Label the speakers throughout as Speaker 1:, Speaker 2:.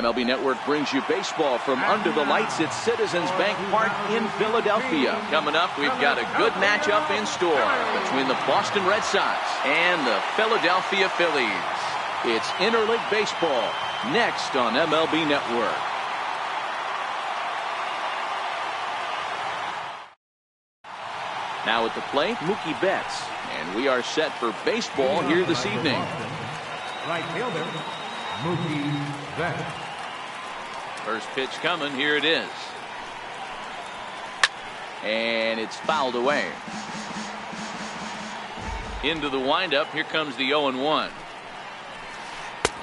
Speaker 1: MLB Network brings you baseball from under the lights at Citizens Bank Park in Philadelphia. Coming up, we've got a good matchup in store between the Boston Red Sox and the Philadelphia Phillies. It's interleague baseball next on MLB Network. Now at the plate, Mookie Betts. And we are set for baseball here this evening.
Speaker 2: Right fielder, Mookie Betts.
Speaker 1: First pitch coming. Here it is. And it's fouled away. Into the windup. Here comes the 0-1.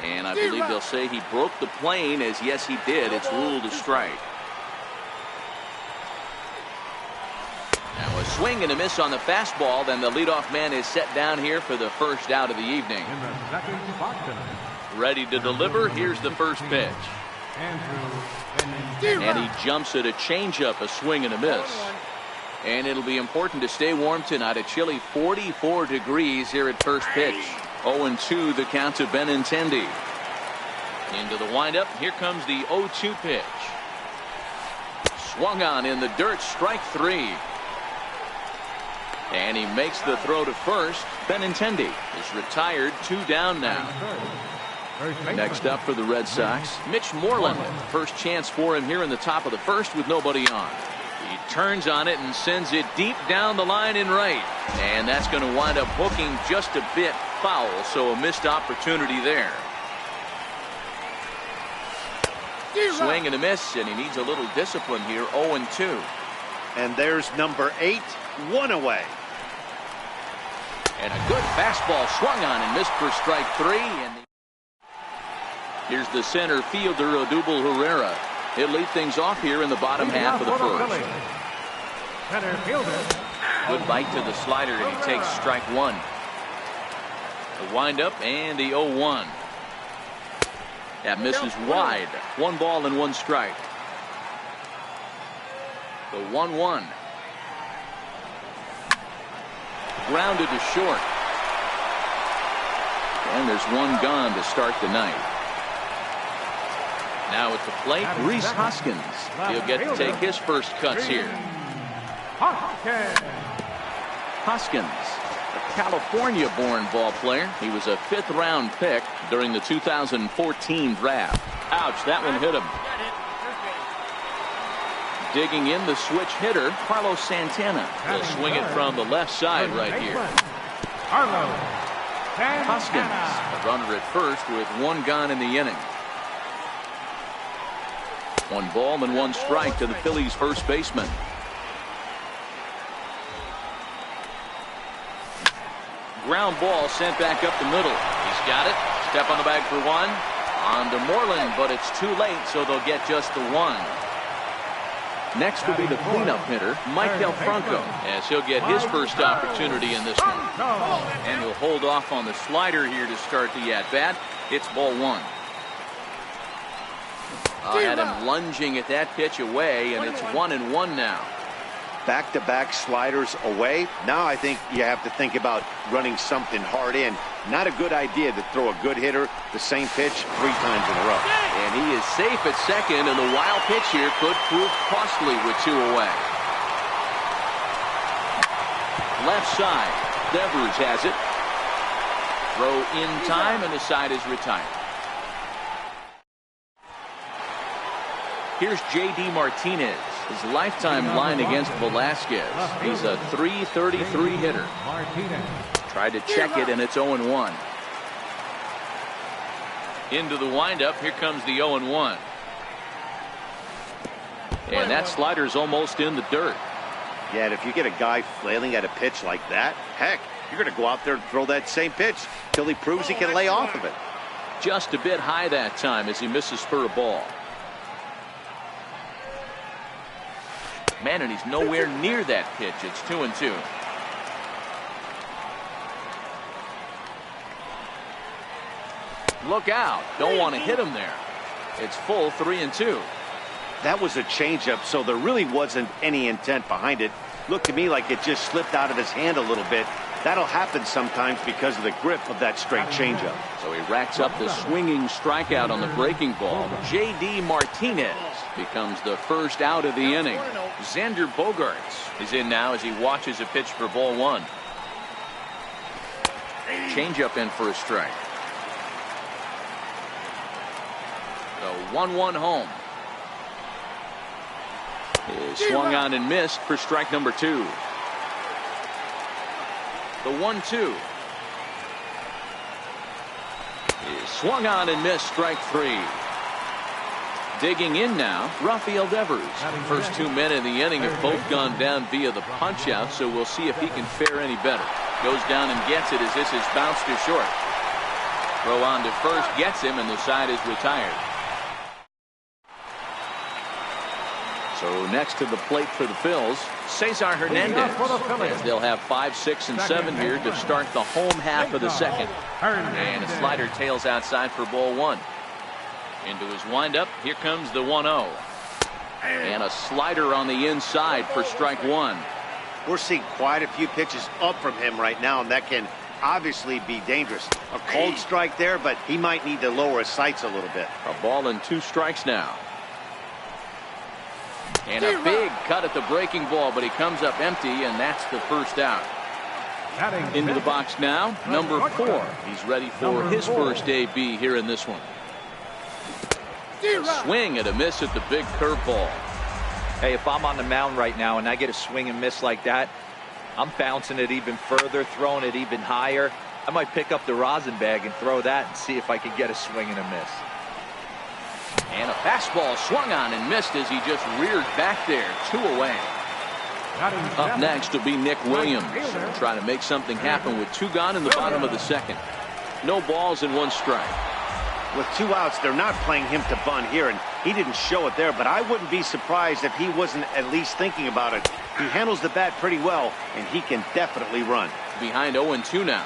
Speaker 1: And I believe they'll say he broke the plane, as yes he did. It's ruled a strike. Now a swing and a miss on the fastball. Then the leadoff man is set down here for the first out of the evening.
Speaker 2: In the second spot tonight,
Speaker 1: ready to deliver. Here's the first pitch. And he jumps at a changeup, a swing and a miss. And it'll be important to stay warm tonight. A chilly 44 degrees here at first pitch. 0-2 the count to Benintendi. Into the windup. Here comes the 0-2 pitch. Swung on in the dirt. Strike three. And he makes the throw to first. Benintendi is retired. 2 down now. Next up for the Red Sox, Mitch Moreland. First chance for him here in the top of the first with nobody on. He turns on it and sends it deep down the line in right. And that's going to wind up hooking just a bit foul, so a missed opportunity there. Swing and a miss, and he needs a little discipline here. 0-2.
Speaker 3: And there's number 8, 1 away.
Speaker 1: And a good fastball swung on and missed for strike 3. And here's the center fielder, Odubel Herrera. He'll lead things off here in the bottom half of the first.
Speaker 2: Center fielder.
Speaker 1: Good bite to the slider, and he takes strike 1. The windup and the 0-1. That misses wide. 1 ball and 1 strike. The 1-1. Grounded to short. And there's 1 gone to start the night. Now at the plate, Rhys Hoskins. He'll get to take his first cuts here. Hoskins, a California-born ball player. He was a 5th-round pick during the 2014 draft. Ouch, that one hit him. Digging in the switch hitter, Carlos Santana. He'll swing it from the left side right here. Hoskins, a runner at first with 1 gone in the inning. 1 ball and 1 strike to the Phillies' first baseman. Ground ball sent back up the middle. He's got it. Step on the bag for 1. On to Moreland, but it's too late, so they'll get just the 1. Next will be the cleanup hitter, Michael Franco, as he'll get his first opportunity in this one. And he'll hold off on the slider here to start the at-bat. It's ball 1. I had him lunging at that pitch away, and it's 1-1 now.
Speaker 3: Back-to-back sliders away. Now I think you have to think about running something hard in. Not a good idea to throw a good hitter the same pitch 3 times in a row.
Speaker 1: And he is safe at second, and the wild pitch here could prove costly with 2 away. Left side. Devers has it. Throw in time, and the side is retired. Here's J.D. Martinez. His lifetime line against Velasquez. He's a .333 hitter. Tried to check it, and it's 0-1. Into the windup. Here comes the 0-1. And that slider's almost in the dirt.
Speaker 3: Yeah, and if you get a guy flailing at a pitch like that, heck, you're going to go out there and throw that same pitch till he proves he can lay off of it.
Speaker 1: Just a bit high that time as he misses for a ball. Man, and he's nowhere near that pitch. It's 2-2. Look out. Don't want to hit him there. It's full 3-2.
Speaker 3: That was a changeup, so there really wasn't any intent behind it. Looked to me like it just slipped out of his hand a little bit, That'll happen sometimes because of the grip of that straight changeup.
Speaker 1: So he racks up the swinging strikeout on the breaking ball. J.D. Martinez becomes the first out of the inning. Xander Bogaerts is in now as he watches a pitch for ball one. Changeup in for a strike. The 1-1 home is swung on and missed for strike number two. The 1-2 is swung on and missed, strike three. Digging in now, Rafael Devers. First 2 men in the inning have both gone down via the punch out, so we'll see if he can fare any better. Goes down and gets it as this is bounced to short. Throw on to first, gets him, and the side is retired. So next to the plate for the Phils, Cesar Hernandez, as they'll have 5, 6, and 7 here to start the home half of the second. And a slider tails outside for ball one. Into his windup, here comes the 1-0. And a slider on the inside for strike one.
Speaker 3: We're seeing quite a few pitches up from him right now, and that can obviously be dangerous. A cold strike there, but he might need to lower his sights a little bit.
Speaker 1: A ball and 2 strikes now. And a big cut at the breaking ball, but he comes up empty, and that's the first out. Into the box now, number 4. He's ready for his first AB here in this one. A swing and a miss at the big curveball.
Speaker 4: Hey, if I'm on the mound right now and I get a swing and miss like that, I'm bouncing it even further, throwing it even higher. I might pick up the rosin bag and throw that and see if I can get a swing and a miss.
Speaker 1: And a fastball swung on and missed as he just reared back there. 2 away. Up next will be Nick Williams. Trying to make something happen with 2 gone in the bottom of the second. No balls and 1 strike.
Speaker 3: With 2 outs, they're not playing him to bunt here, and he didn't show it there, but I wouldn't be surprised if he wasn't at least thinking about it. He handles the bat pretty well, and he can definitely run.
Speaker 1: Behind 0-2 now.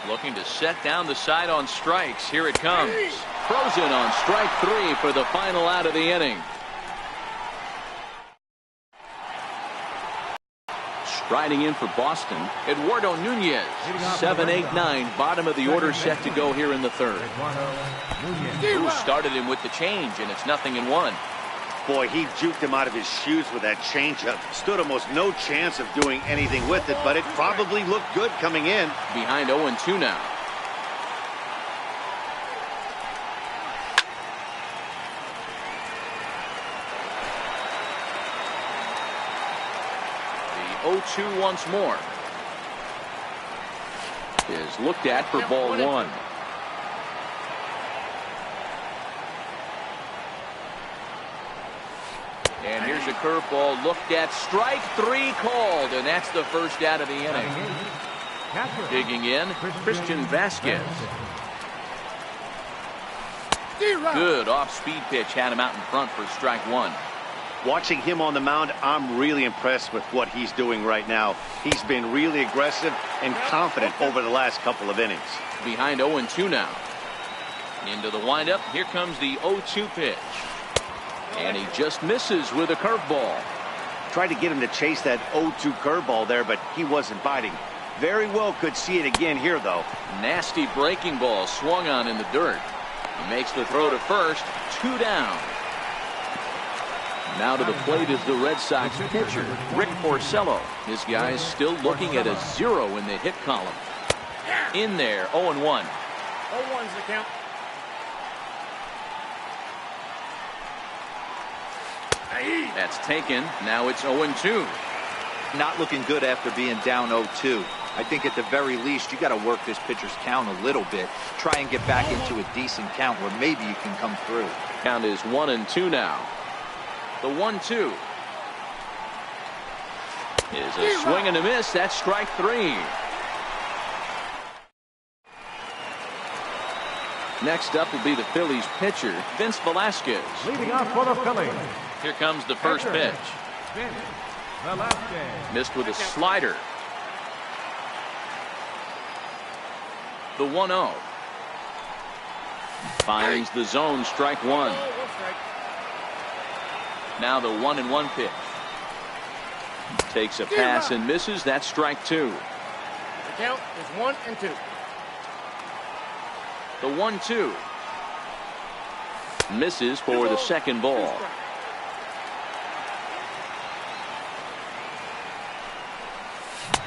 Speaker 1: Looking to set down the side on strikes. Here it comes. Frozen on strike 3 for the final out of the inning. Striding in for Boston, Eduardo Nunez. 7, 8, 9, bottom of the order set to go here in the third. Who started him with the change, and it's 0-1.
Speaker 3: Boy, he juked him out of his shoes with that changeup. Stood almost no chance of doing anything with it, but it probably looked good coming in.
Speaker 1: Behind 0-2 now. The 0-2 once more. Is looked at for ball one. And here's a curveball looked at, strike 3 called, and that's the first out of the inning. Digging in, Christian Vasquez. Good off-speed pitch, had him out in front for strike 1.
Speaker 3: Watching him on the mound, I'm really impressed with what he's doing right now. He's been really aggressive and confident over the last couple of innings.
Speaker 1: Behind 0-2 now. Into the windup, here comes the 0-2 pitch. And he just misses with a curveball.
Speaker 3: Tried to get him to chase that 0-2 curveball there, but he wasn't biting. Very well could see it again here, though.
Speaker 1: Nasty breaking ball swung on in the dirt. He makes the throw to first. 2 down. Now to the plate is the Red Sox pitcher, Rick Porcello. His guy's still looking at a 0 in the hit column. In there, 0-1.
Speaker 2: 0-1's the count.
Speaker 1: That's taken. Now it's 0-2.
Speaker 4: Not looking good after being down 0-2. I think at the very least you got to work this pitcher's count a little bit. Try and get back into a decent count where maybe you can come through.
Speaker 1: Count is 1-2 now. The 1-2 is a swing and a miss. That's strike 3. Next up will be the Phillies pitcher, Vince Velasquez.
Speaker 2: Leading off for the Phillies.
Speaker 1: Here comes the first pitch.
Speaker 2: Vince Velasquez.
Speaker 1: Missed with a slider. The 1-0. Finds the zone, strike 1. Now the 1-1 pitch. Takes a pass and misses. That's strike 2.
Speaker 2: count is 1-2.
Speaker 1: The 1-2. Misses for the second ball.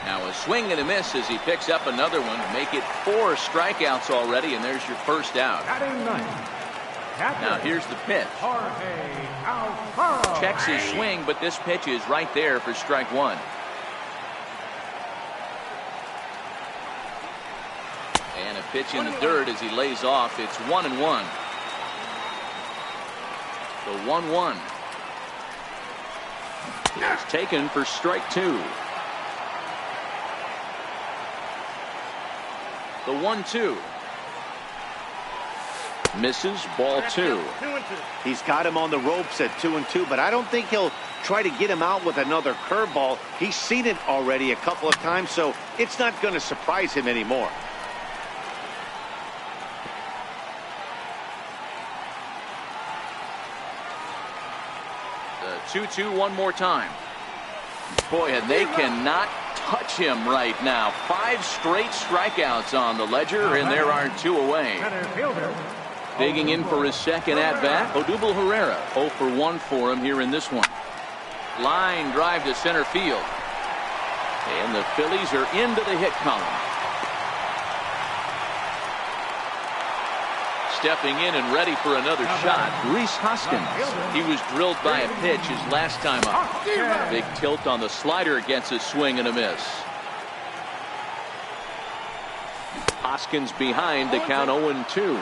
Speaker 1: Now a swing and a miss as he picks up another one to make it 4 strikeouts already, and there's your first out. Now here's the pitch. Checks his swing, but this pitch is right there for strike one. And a pitch in the dirt as he lays off. It's 1-1. The 1-1 is taken for strike two. The 1-2 misses, ball two.
Speaker 3: He's got him on the ropes at 2-2, but I don't think he'll try to get him out with another curveball. He's seen it already a couple of times, so it's not going to surprise him anymore.
Speaker 1: The 2-2 one more time. Boy, and they cannot touch him right now. 5 straight strikeouts on the ledger, and there are 2 away. Digging in for his second at-bat, Odubel Herrera. 0 for 1 for him here in this one. Line drive to center field. And the Phillies are into the hit column. Stepping in and ready for another shot, Rhys Hoskins. He was drilled by a pitch his last time up. Big tilt on the slider against a swing and a miss. Hoskins behind to count 0-2.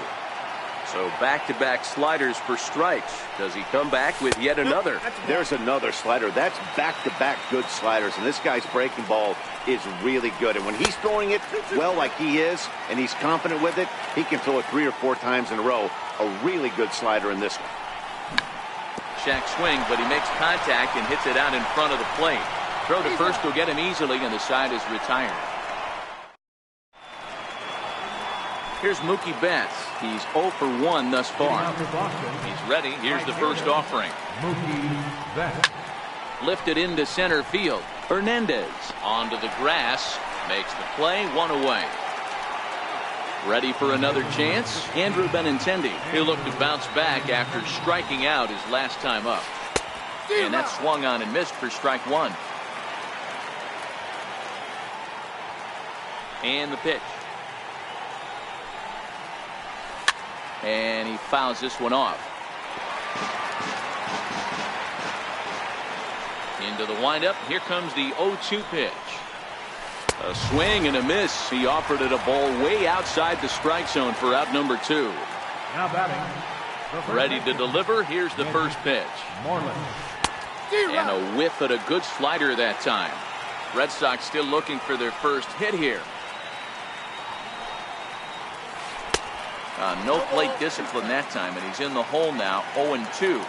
Speaker 1: So back-to-back sliders for strikes. Does he come back with yet another?
Speaker 3: There's another slider. That's back-to-back good sliders, and this guy's breaking ball is really good. And when he's throwing it well like he is, and he's confident with it, he can throw it 3 or 4 times in a row. A really good slider in this one.
Speaker 1: Shack swing, but he makes contact and hits it out in front of the plate. Throw to first will get him easily, and the side is retired. Here's Mookie Betts. He's 0 for 1 thus far. He's ready. Here's the first offering.
Speaker 2: Mookie Betts.
Speaker 1: Lifted into center field. Hernandez onto the grass. Makes the play. 1 away. Ready for another chance. Andrew Benintendi. He'll look to bounce back after striking out his last time up. And that swung on and missed for strike one. And the pitch. And he fouls this one off. Into the windup. Here comes the 0-2 pitch. A swing and a miss. He offered it a ball way outside the strike zone for out number 2.
Speaker 2: Now batting.
Speaker 1: Ready to deliver. Here's the first pitch. And a whiff at a good slider that time. Red Sox still looking for their first hit here. No plate discipline that time, and he's in the hole now. 0-2.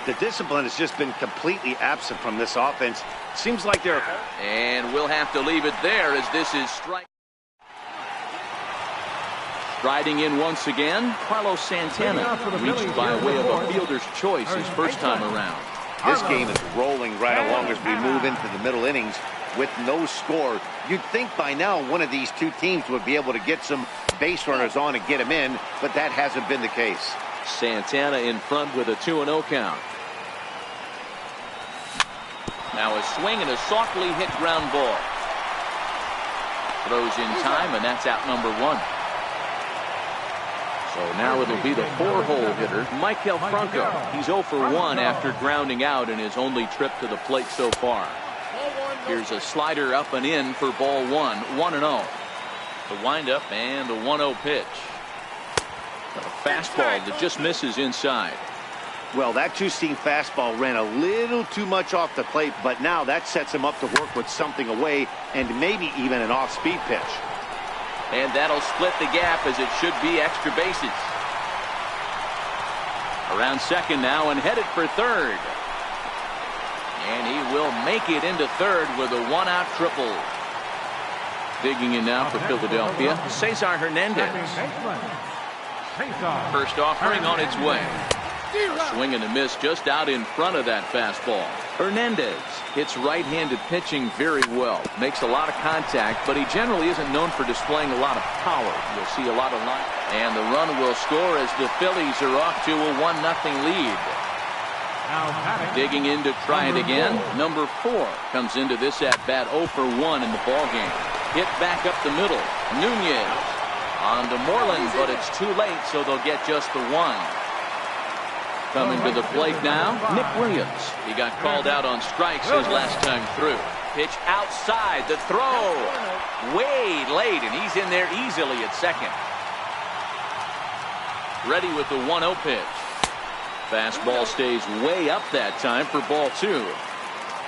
Speaker 3: The discipline has just been completely absent from this offense. Seems like they're...
Speaker 1: And we'll have to leave it there as this is strike. Striding in once again, Carlos Santana, reached by way of a fielder's choice his first time around.
Speaker 3: This game is rolling right along as we move into the middle innings with no score. You'd think by now one of these two teams would be able to get some base runners on and get them in, but that hasn't been the case.
Speaker 1: Santana in front with a 2-0 count. Now a swing and a softly hit ground ball. Throws in time, and that's out number 1. So now it'll be the 4-hole hitter, Maikel Franco. He's 0 for 1 after grounding out in his only trip to the plate so far. Here's a slider up and in for ball 1, 1-0. The windup and the 1-0 pitch. A fastball that just misses inside.
Speaker 3: Well, that two-seam fastball ran a little too much off the plate, but now that sets him up to work with something away and maybe even an off-speed pitch.
Speaker 1: And that'll split the gap as it should be extra bases. Around second now and headed for third. And he will make it into third with a 1-out triple. Digging in now for Philadelphia, Cesar Hernandez. First offering on its way. A swing and a miss just out in front of that fastball. Hernandez hits right-handed pitching very well. Makes a lot of contact, but he generally isn't known for displaying a lot of power. You'll see a lot of line. And the run will score as the Phillies are off to a 1-0 lead. Digging in to try it again. Number 4 comes into this at-bat 0 for 1 in the ballgame. Hit back up the middle. Nunez on to Moreland, but it's too late, so they'll get just the 1. Coming to the plate now, Nick Williams. He got called out on strikes his last time through. Pitch outside, the throw. Way late, and he's in there easily at second. Ready with the 1-0 pitch. Fastball stays way up that time for ball 2.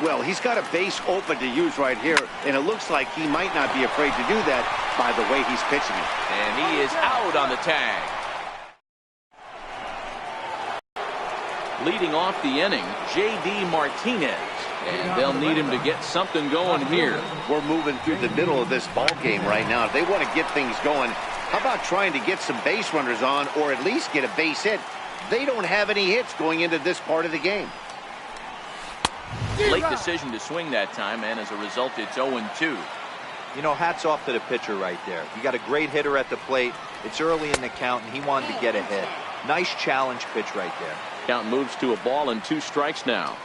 Speaker 3: Well, he's got a base open to use right here, and it looks like he might not be afraid to do that by the way he's pitching it.
Speaker 1: And he is out on the tag. Leading off the inning, J.D. Martinez. And they'll need him to get something going here.
Speaker 3: We're moving through the middle of this ball game right now. If they want to get things going, how about trying to get some base runners on, or at least get a base hit? They don't have any hits going into this part of the game.
Speaker 1: Late decision to swing that time, and as a result, it's 0-2.
Speaker 4: You know, hats off to the pitcher right there. You got a great hitter at the plate. It's early in the count, and he wanted to get a hit. Nice challenge pitch right there.
Speaker 1: Count moves to a ball and 2 strikes now.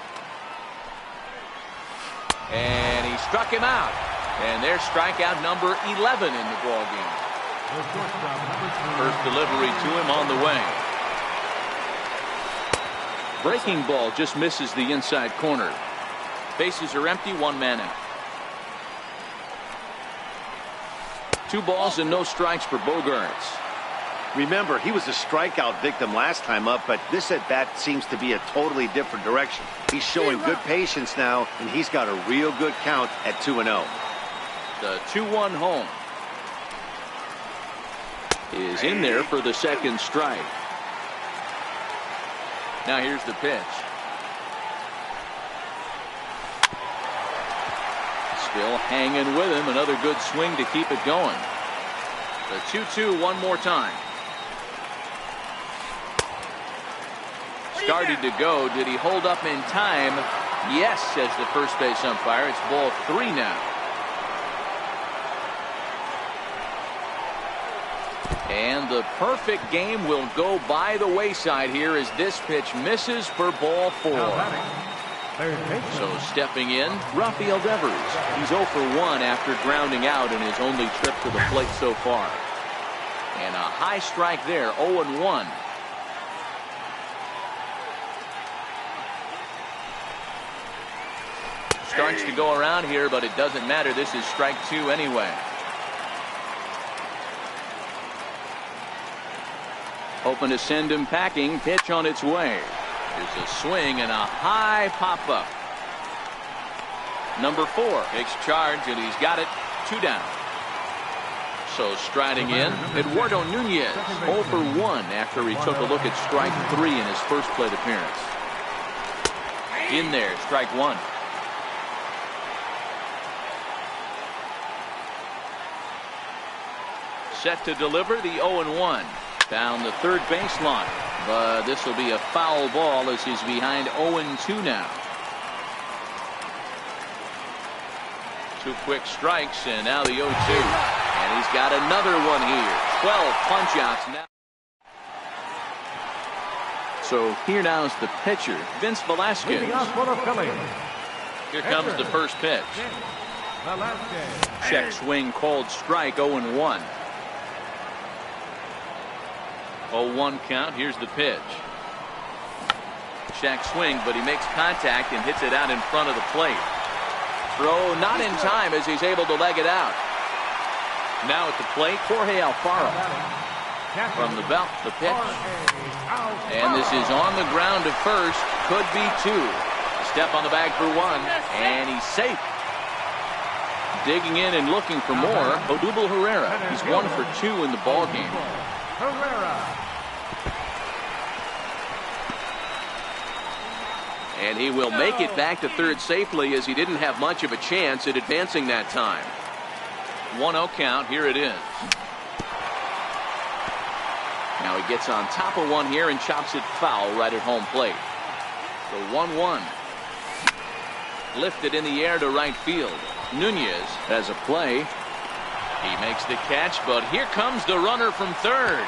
Speaker 1: And he struck him out. And there's strikeout number 11 in the ball game. First delivery to him on the way. Breaking ball just misses the inside corner. Bases are empty, 1 man out. 2 balls and no strikes for Bogaerts.
Speaker 3: Remember, he was a strikeout victim last time up, but this at-bat seems to be a totally different direction. He's showing good patience now, and he's got a real good count at 2-0.
Speaker 1: The 2-1 home is in there for the second strike. Now here's the pitch. Still hanging with him. Another good swing to keep it going. The 2-2 one more time. Started to go. Did he hold up in time? Yes, says the first base umpire. It's ball 3 now. And the perfect game will go by the wayside here as this pitch misses for ball 4. So stepping in, Rafael Devers. He's 0 for 1 after grounding out in his only trip to the plate so far. And a high strike there, 0-1. Starts to go around here, but it doesn't matter. This is strike 2 anyway. Hoping to send him packing. Pitch on its way. There's a swing and a high pop-up. Number 4 takes charge, and he's got it. 2 down. So striding in, Eduardo Nunez, 0 for 1 after he took a look at strike 3 in his first plate appearance. In there, strike 1. Set to deliver the 0-1. Down the third baseline. But this will be a foul ball as he's behind 0-2 now. 2 quick strikes, and now the 0-2. And he's got another one here. 12 punch-outs now. So here now is the pitcher, Vince Velasquez. Here comes the first pitch. Check swing called strike, 0-1. 0-1 count. Here's the pitch. Check swing, but he makes contact and hits it out in front of the plate. Throw not in time as he's able to leg it out. Now at the plate, Jorge Alfaro. From the belt, the pitch. And this is on the ground to first. Could be 2. A step on the bag for 1. And he's safe. Digging in and looking for more, Odubel Herrera. He's 1 for 2 in the ballgame. And he will make it back to third safely as he didn't have much of a chance at advancing that time. 1-0 count. Here it is. Now he gets on top of one here and chops it foul right at home plate. So 1-1. Lifted in the air to right field. Nunez has a play. He makes the catch, but here comes the runner from third.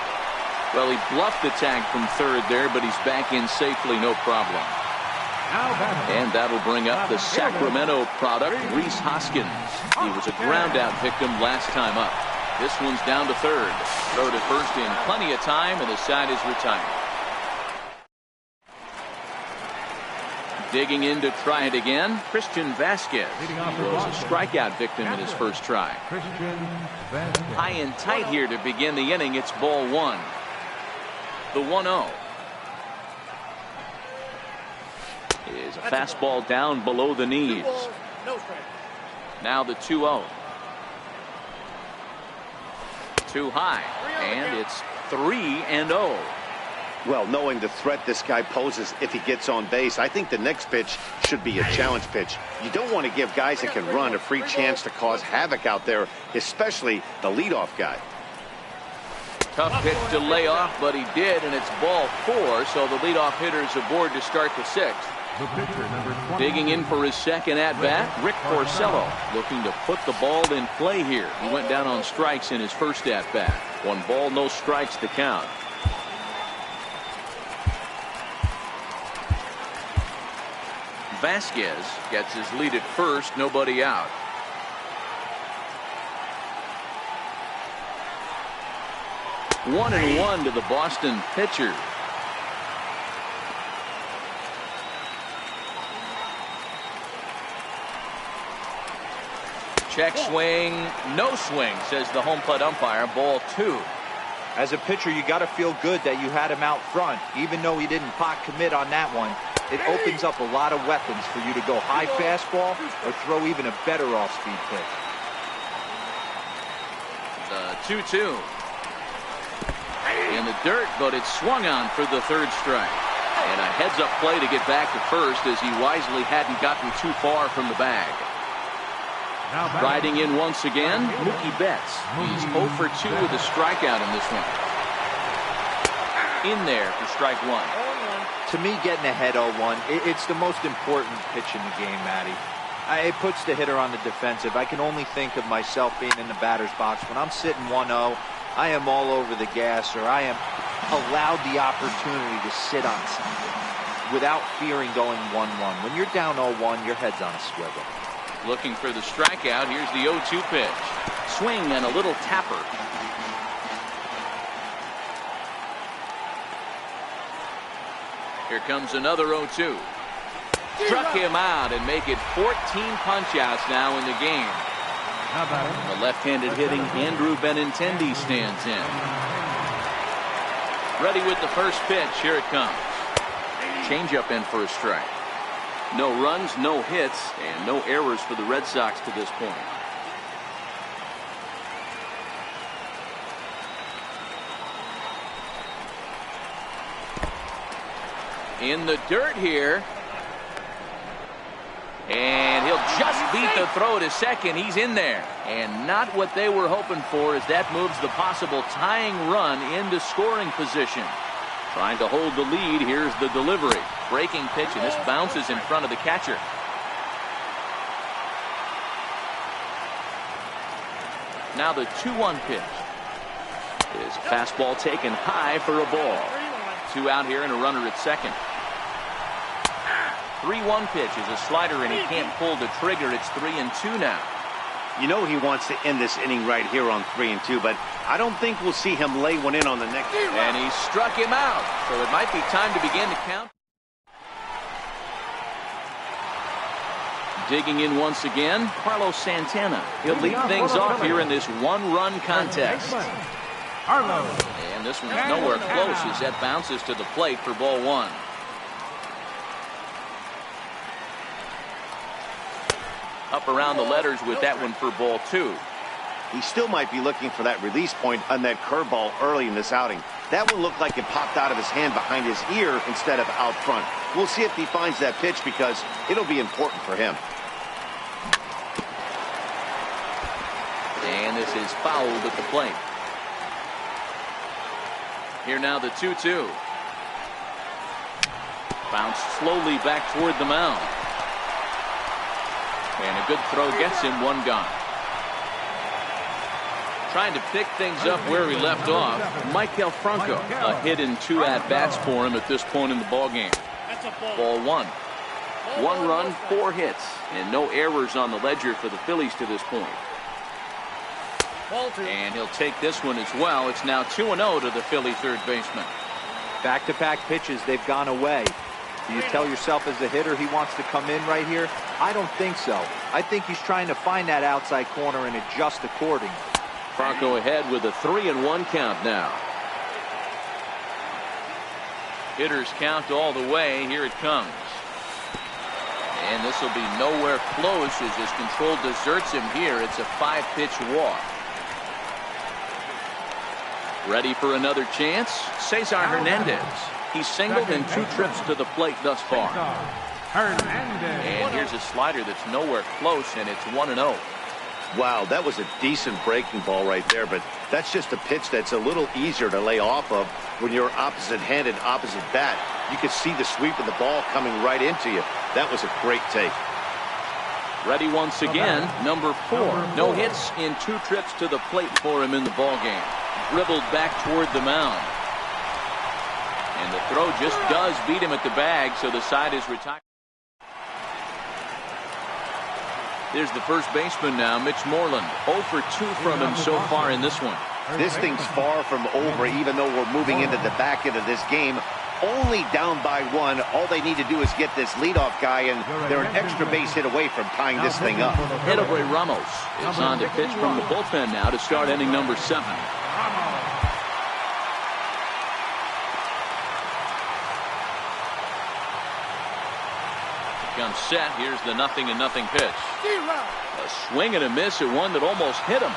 Speaker 1: Well, he bluffed the tag from third there, but he's back in safely, no problem. And that'll bring up the Sacramento product, Rhys Hoskins. He was a ground-out victim last time up. This one's down to third. Throw to first in plenty of time, and the side is retired. Digging in to try it again, Christian Vasquez. He was a strikeout victim in his first try. High and tight here to begin the inning. It's ball one. The 1-0. Is a fastball down below the knees. Now the 2-0. Too high, and it's 3-0.
Speaker 3: Well, knowing the threat this guy poses if he gets on base, I think the next pitch should be a challenge pitch. You don't want to give guys that can run a free chance to cause havoc out there, especially the leadoff guy.
Speaker 1: Tough pitch to lay off, but he did, and it's ball 4, so the leadoff hitter is aboard to start the 6th. Digging in for his second at-bat, Rick Porcello, looking to put the ball in play here. He went down on strikes in his first at-bat. 1 ball, no strikes to count. Vasquez gets his lead at first, nobody out. One and one to the Boston pitcher. Check swing, no swing, says the home plate umpire. Ball 2.
Speaker 4: As a pitcher, you got to feel good that you had him out front, even though he didn't pot commit on that one. It opens up a lot of weapons for you to go high fastball or throw even a better off-speed pitch.
Speaker 1: The 2-2. In the dirt, but it's swung on for the 3rd strike. And a heads-up play to get back to first as he wisely hadn't gotten too far from the bag. Riding in once again, Mookie Betts. He's 0 for 2 with a strikeout in this one. In there for strike 1.
Speaker 4: To me, getting ahead 0-1, it's the most important pitch in the game, Matty. It puts the hitter on the defensive. I can only think of myself being in the batter's box. When I'm sitting 1-0, I am all over the gas, or I am allowed the opportunity to sit on something without fearing going 1-1. When you're down 0-1, your head's on a swivel.
Speaker 1: Looking for the strikeout. Here's the 0-2 pitch. Swing and a little tapper. Here comes another 0-2. Struck him out and make it 14 punch-outs now in the game. The left-handed hitting Andrew Benintendi stands in. Ready with the first pitch. Here it comes. Changeup in for a strike. No runs, no hits, and no errors for the Red Sox to this point. In the dirt here. And he'll just beat the throw to second. He's in there. And not what they were hoping for, as that moves the possible tying run into scoring position. Trying to hold the lead. Here's the delivery. Breaking pitch, and this bounces in front of the catcher. Now the 2-1 pitch. Is a fastball taken high for a ball. 2 out here and a runner at second. 3-1 pitch is a slider, and he can't pull the trigger. It's 3-2 now.
Speaker 3: You know he wants to end this inning right here on 3-2, but I don't think we'll see him lay one in on the next.
Speaker 1: And he struck him out, so it might be time to begin to count. Digging in once again, Carlos Santana. He'll lead things off here in this 1-run contest. And this one's nowhere close as that bounces to the plate for ball 1. Up around the letters with that one for ball 2.
Speaker 3: He still might be looking for that release point on that curveball early in this outing. That one looked like it popped out of his hand behind his ear instead of out front. We'll see if he finds that pitch, because it'll be important for him.
Speaker 1: And this is fouled at the plate. Here now the 2-2. Bounced slowly back toward the mound. And a good throw gets him one gone. Trying to pick things up where he left off. Michael Franco, a hit in 2 at-bats for him at this point in the ballgame. Ball 1. 1 run, 4 hits, and no errors on the ledger for the Phillies to this point. And he'll take this one as well. It's now 2-0 to the Philly third baseman.
Speaker 4: Back-to-back pitches, they've gone away. Do you tell yourself as a hitter he wants to come in right here? I don't think so. I think he's trying to find that outside corner and adjust accordingly.
Speaker 1: Franco ahead with a 3-1 count now. Hitters count all the way. Here it comes. And this will be nowhere close as his control deserts him here. It's a 5-pitch walk. Ready for another chance? Cesar Hernandez. He's singled in 2 trips to the plate thus far. And here's a slider that's nowhere close, and it's 1-0.
Speaker 3: Wow, that was a decent breaking ball right there, but that's just a pitch that's a little easier to lay off of when you're opposite-handed, opposite bat. You could see the sweep of the ball coming right into you. That was a great take.
Speaker 1: Ready once again, number 4. No hits in 2 trips to the plate for him in the ballgame. Dribbled back toward the mound. And the throw just does beat him at the bag, so the side is retired. There's the first baseman now, Mitch Moreland. 0 for 2 from him so far in this one.
Speaker 3: This thing's far from over, even though we're moving into the back end of this game. Only down by 1. All they need to do is get this leadoff guy, and they're an extra base hit away from tying this thing up.
Speaker 1: Edwin Ramos is on to pitch from the bullpen now to start inning number 7. Comes set. Here's the 0-0 pitch. A swing and a miss at one that almost hit him.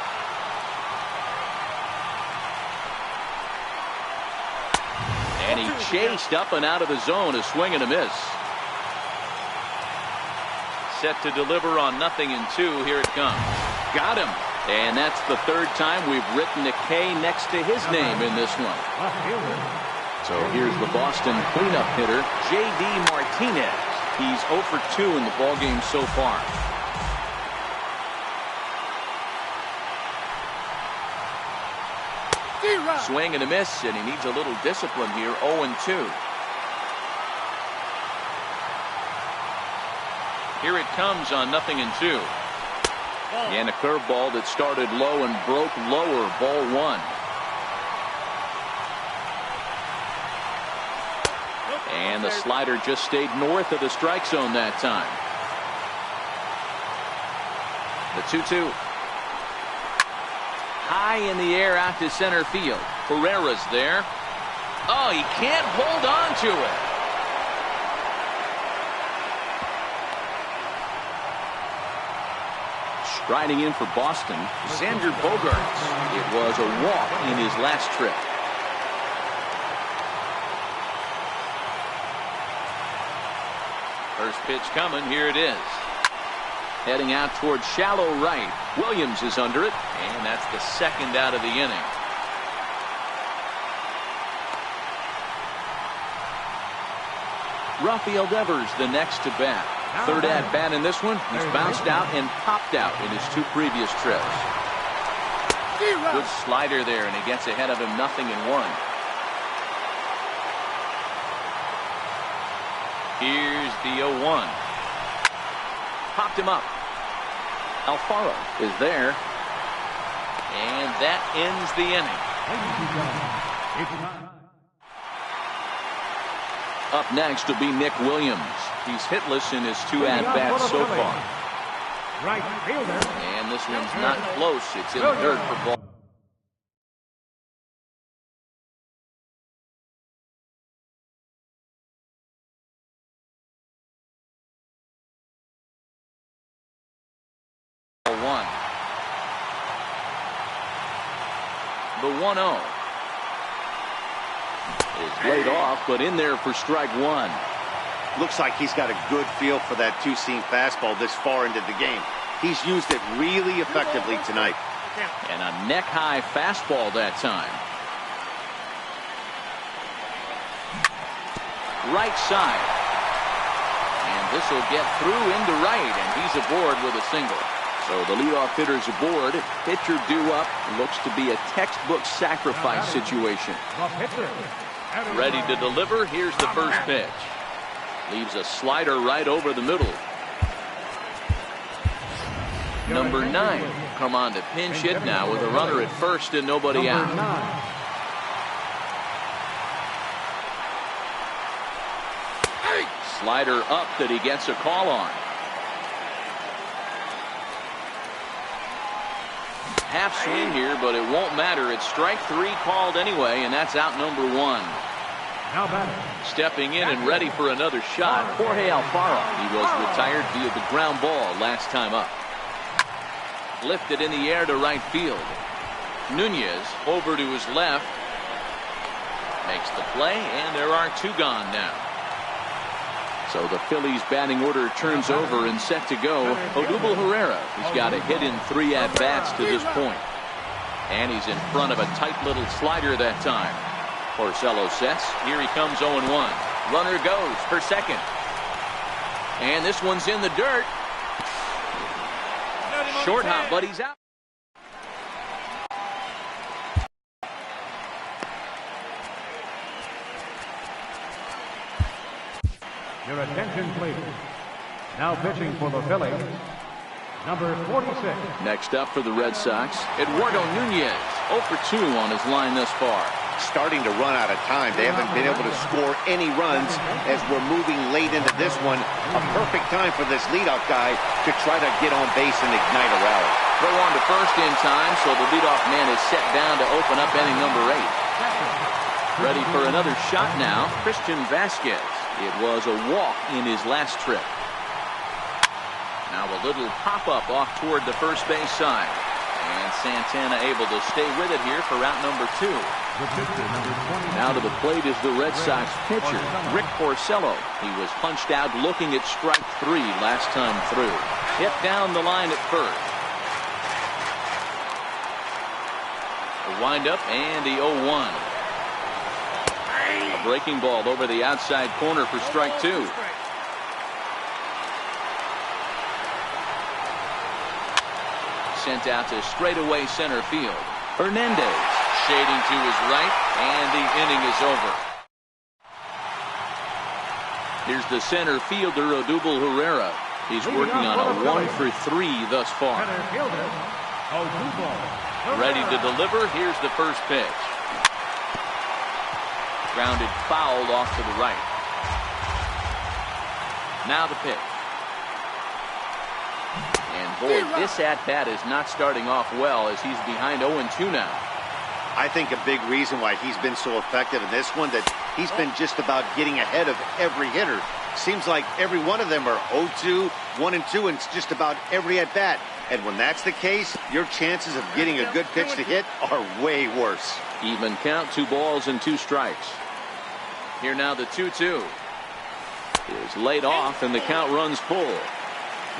Speaker 1: And he chased up and out of the zone. A swing and a miss. Set to deliver on 0-2. Here it comes. Got him. And that's the 3rd time we've written a K next to his name in this one. So here's the Boston cleanup hitter, J.D. Martinez. He's 0 for 2 in the ballgame so far. Swing and a miss, and he needs a little discipline here. 0-2. Here it comes on 0-2. And a curveball that started low and broke lower. Ball 1. And the slider just stayed north of the strike zone that time. The 2-2. High in the air out to center field. Pereira's there. Oh, he can't hold on to it. Striding in for Boston, Xander Bogaerts. It was a walk in his last trip. First pitch coming. Here it is. Heading out towards shallow right. Williams is under it, and that's the 2nd out of the inning. Rafael Devers the next to bat. 3rd at bat in this one. He's bounced out and popped out in his 2 previous trips. Good slider there, and he gets ahead of him 0-1. Here's the 0-1. Popped him up. Alfaro is there. And that ends the inning. Up next will be Nick Williams. He's hitless in his 2 at-bats so far. And this one's not close. It's in the dirt for ball. The 1-0 is laid off, but in there for strike 1.
Speaker 3: Looks like he's got a good feel for that 2-seam fastball this far into the game. He's used it really effectively tonight.
Speaker 1: And a neck-high fastball that time. Right side. And This will get through into right, and he's aboard with a single. So the leadoff hitter's aboard. Pitcher due up. Looks to be a textbook sacrifice situation. Ready to deliver. Here's the first pitch. Leaves a slider right over the middle. Number 9 come on to pinch hit now with a runner at first and nobody out. Slider up that he gets a call on. Half swing here, but it won't matter. It's strike 3 called anyway, and that's out number 1.
Speaker 2: Now batting.
Speaker 1: Stepping in and ready for another shot, Jorge Alfaro. He was retired via the ground ball last time up. Lifted in the air to right field. Nunez over to his left. Makes the play, and there are 2 gone now. So the Phillies batting order turns over and set to go. Odubel Herrera, who's got a hit in 3 at-bats to this point. And he's in front of a tight little slider that time. Porcello sets. Here he comes 0-1. Runner goes for second. And this one's in the dirt. Short hop, but he's out.
Speaker 2: Your attention, please. Now pitching for the Phillies, number 46.
Speaker 1: Next up for the Red Sox, Eduardo Nunez. 0 for 2 on his line thus far.
Speaker 3: Starting to run out of time. They haven't been able to score any runs as we're moving late into this one. A perfect time for this leadoff guy to try to get on base and ignite a rally.
Speaker 1: Throw on to first in time, so the leadoff man is set down to open up inning number 8. Ready for another shot now, Christian Vasquez. It was a walk in his last trip. Now a little pop-up off toward the first base side. And Santana able to stay with it here for route number 2. Now to the plate is the Red Sox pitcher, Rick Porcello. He was punched out looking at strike 3 last time through. Hit down the line at first. The windup and the 0-1. A breaking ball over the outside corner for strike 2. Sent out to straightaway center field. Hernandez shading to his right, and the inning is over. Here's the center fielder, Odubel Herrera. He's working on a 1 for 3 thus far. Ready to deliver. Here's the first pitch. Grounded fouled off to the right. Now the pitch. And boy, this at-bat is not starting off well as he's behind 0-2 now.
Speaker 3: I think a big reason why he's been so effective in this one that he's been just about getting ahead of every hitter. Seems like every one of them are 0-2, 1-2, and it's just about every at-bat. And when that's the case, your chances of getting a good pitch to hit are way worse.
Speaker 1: Even count, 2 balls and 2 strikes. Here now the 2-2 is laid off and the count runs full.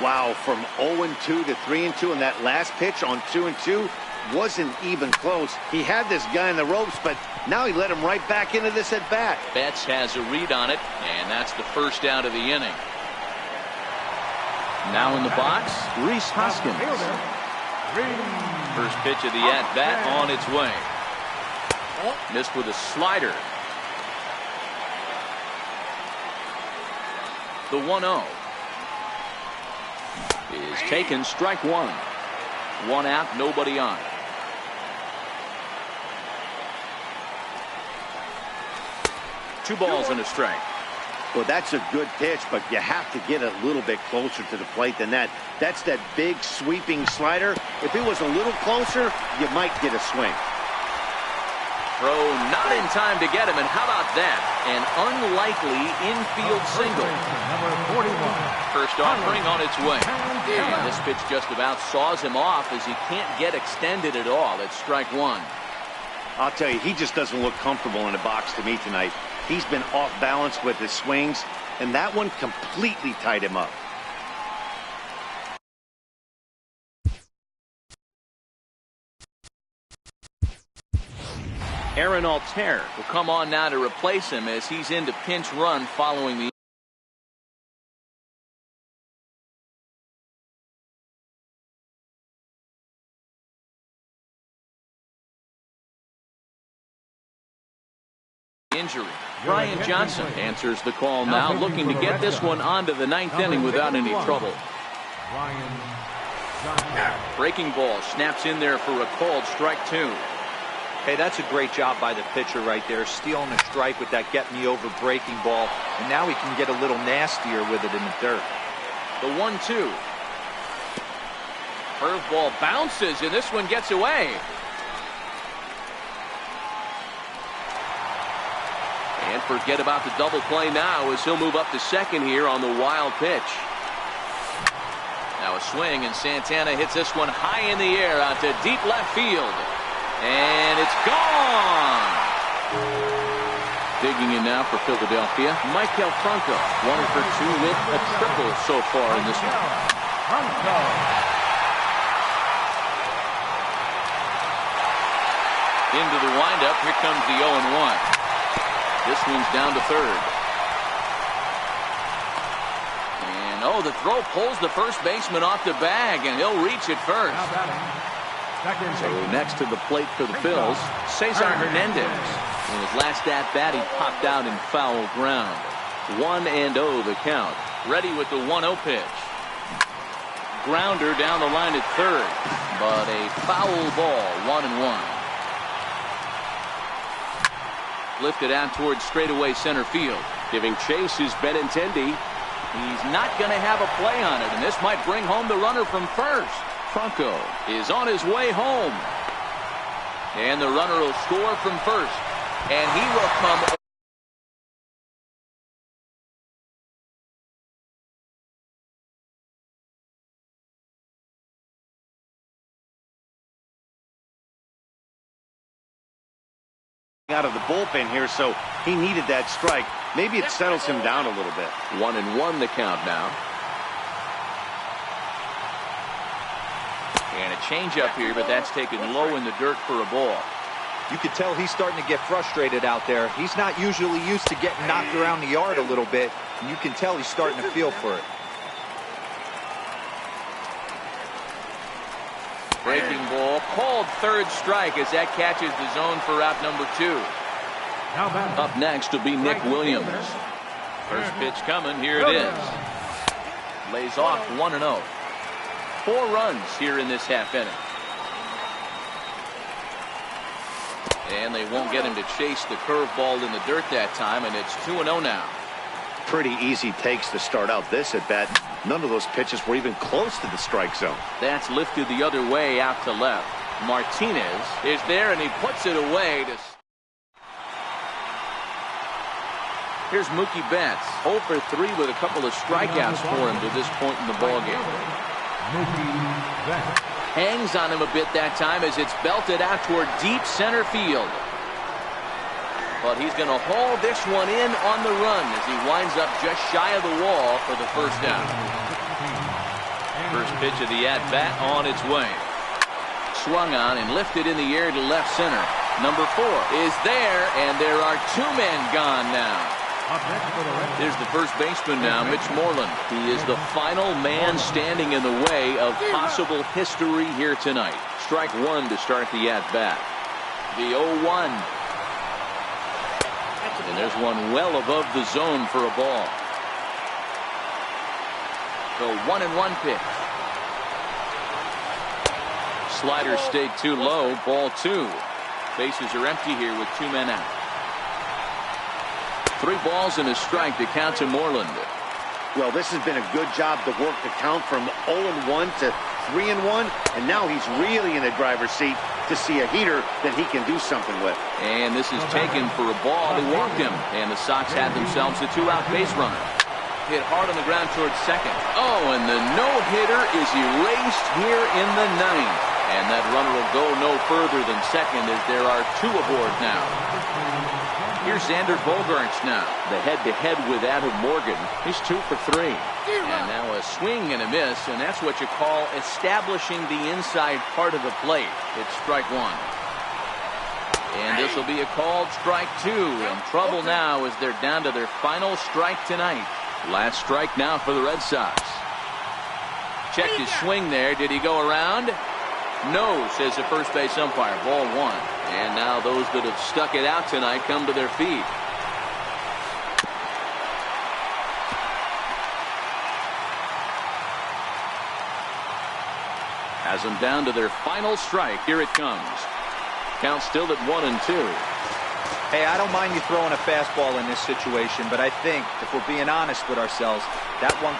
Speaker 3: Wow, from 0-2 to 3-2, and that last pitch on 2-2 wasn't even close. He had this guy in the ropes, but now he let him right back into this at bat.
Speaker 1: Betts has a read on it, and that's the first out of the inning. Now in the box, Rhys Hoskins. First pitch of the at bat on its way. Missed with a slider. The 1-0 is taken, strike 1. 1 out, nobody on. Two balls and a strike.
Speaker 3: Well, that's a good pitch, but you have to get a little bit closer to the plate than that. That's that big sweeping slider. If it was a little closer, you might get a swing.
Speaker 1: Throw not in time to get him, and how about that? An unlikely infield single.
Speaker 2: Number 41.
Speaker 1: First offering on its way. And this pitch just about saws him off as he can't get extended at all. It's strike 1.
Speaker 3: I'll tell you, he just doesn't look comfortable in the box to me tonight. He's been off balance with his swings, and that one completely tied him up.
Speaker 1: Aaron Altair will come on now to replace him as he's into pinch run following the Injury. Brian Johnson answers the call now, looking to get this one onto the ninth inning without any trouble. Breaking ball snaps in there for a called strike 2.
Speaker 4: Hey, that's a great job by the pitcher right there, stealing a strike with that get-me-over breaking ball, and now he can get a little nastier with it in the dirt.
Speaker 1: The 1-2. Curveball bounces, and this one gets away. And forget about the double play now as he'll move up to second here on the wild pitch. Now a swing, and Santana hits this one high in the air out to deep left field. And it's gone. Digging in now for Philadelphia, Michael Franco. 1 for 2 with a triple so far in this one. Into the windup. Here comes the 0-1. This one's down to third. And the throw pulls the first baseman off the bag, and he'll reach it first. So next to the plate for the Phils, Cesar Hernandez. In his last at-bat, he popped out in foul ground. 1-0 the count. Ready with the 1-0 pitch. Grounder down the line at third, but a foul ball. 1-1. Lifted out towards straightaway center field. Giving chase is Benintendi. He's not going to have a play on it, and this might bring home the runner from first. Franco is on his way home. And the runner will score from first. And he will come
Speaker 3: out of the bullpen here, so he needed that strike. Maybe it settles him down a little bit.
Speaker 1: 1-1 the count now. And a changeup here, but that's taken low in the dirt for a ball.
Speaker 4: You could tell he's starting to get frustrated out there. He's not usually used to getting knocked around the yard a little bit, and you can tell he's starting to feel for it.
Speaker 1: Breaking ball, called third strike as that catches the zone for out number 2. Up next will be Nick Williams. First pitch coming, here it is. Lays off 1-0. 4 runs here in this half inning. And they won't get him to chase the curveball in the dirt that time, and it's 2-0 now.
Speaker 3: Pretty easy takes to start out this at bat. None of those pitches were even close to the strike zone.
Speaker 1: That's lifted the other way out to left. Martinez is there, and he puts it away. Here's Mookie Betts, 0 for 3 with a couple of strikeouts for him to this point in the ballgame. Hangs on him a bit that time as it's belted out toward deep center field. But he's going to haul this one in on the run as he winds up just shy of the wall for the first down. First pitch of the at-bat on its way. Swung on and lifted in the air to left center. Number 4 is there, and there are 2 men gone now. Here's the first baseman now, Mitch Moreland. He is the final man standing in the way of possible history here tonight. Strike 1 to start the at-bat. The 0-1. And there's one well above the zone for a ball. The 1-1 pitch. Slider stayed too low. Ball 2. Bases are empty here with 2 men out. 3 balls and a strike to count to Moreland.
Speaker 3: Well, this has been a good job to work the count from 0-1 to 3-1, and now he's really in the driver's seat to see a heater that he can do something with.
Speaker 1: And this is taken for a ball. They walked him, and the Sox had themselves a 2-out base runner. Hit hard on the ground towards second. Oh, and the no-hitter is erased here in the 9th. And that runner will go no further than second as there are 2 aboard now. Here's Xander Bogaerts now. The head-to-head with Adam Morgan. He's 2 for 3. And now a swing and a miss, and that's what you call establishing the inside part of the plate. It's strike 1. And this will be a called strike 2. In trouble now as they're down to their final strike tonight. Last strike now for the Red Sox. Checked his swing there. Did he go around? No, says the first base umpire. Ball 1. And now those that have stuck it out tonight come to their feet. Has them down to their final strike. Here it comes. Count still at 1-2.
Speaker 4: Hey, I don't mind you throwing a fastball in this situation, but I think, if we're being honest with ourselves, that one...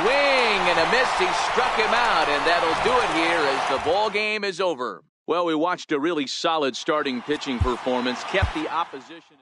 Speaker 1: Swing and a miss. He struck him out, and that'll do it here as the ball game is over. Well, we watched a really solid starting pitching performance, kept the opposition...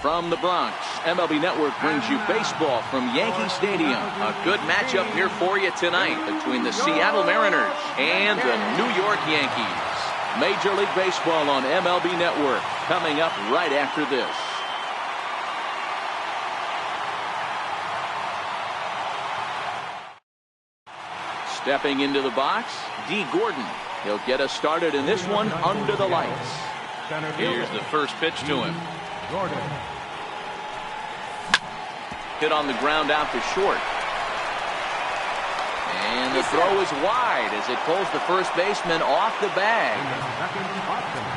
Speaker 1: From the Bronx, MLB Network brings you baseball from Yankee Stadium. A good matchup here for you tonight between the Seattle Mariners and the New York Yankees. Major League Baseball on MLB Network coming up right after this. Stepping into the box, D. Gordon. He'll get us started in this one under the lights. Here's the first pitch to him.
Speaker 2: Gordon.
Speaker 1: Hit on the ground out to short. And the throw is wide as it pulls the first baseman off the bag.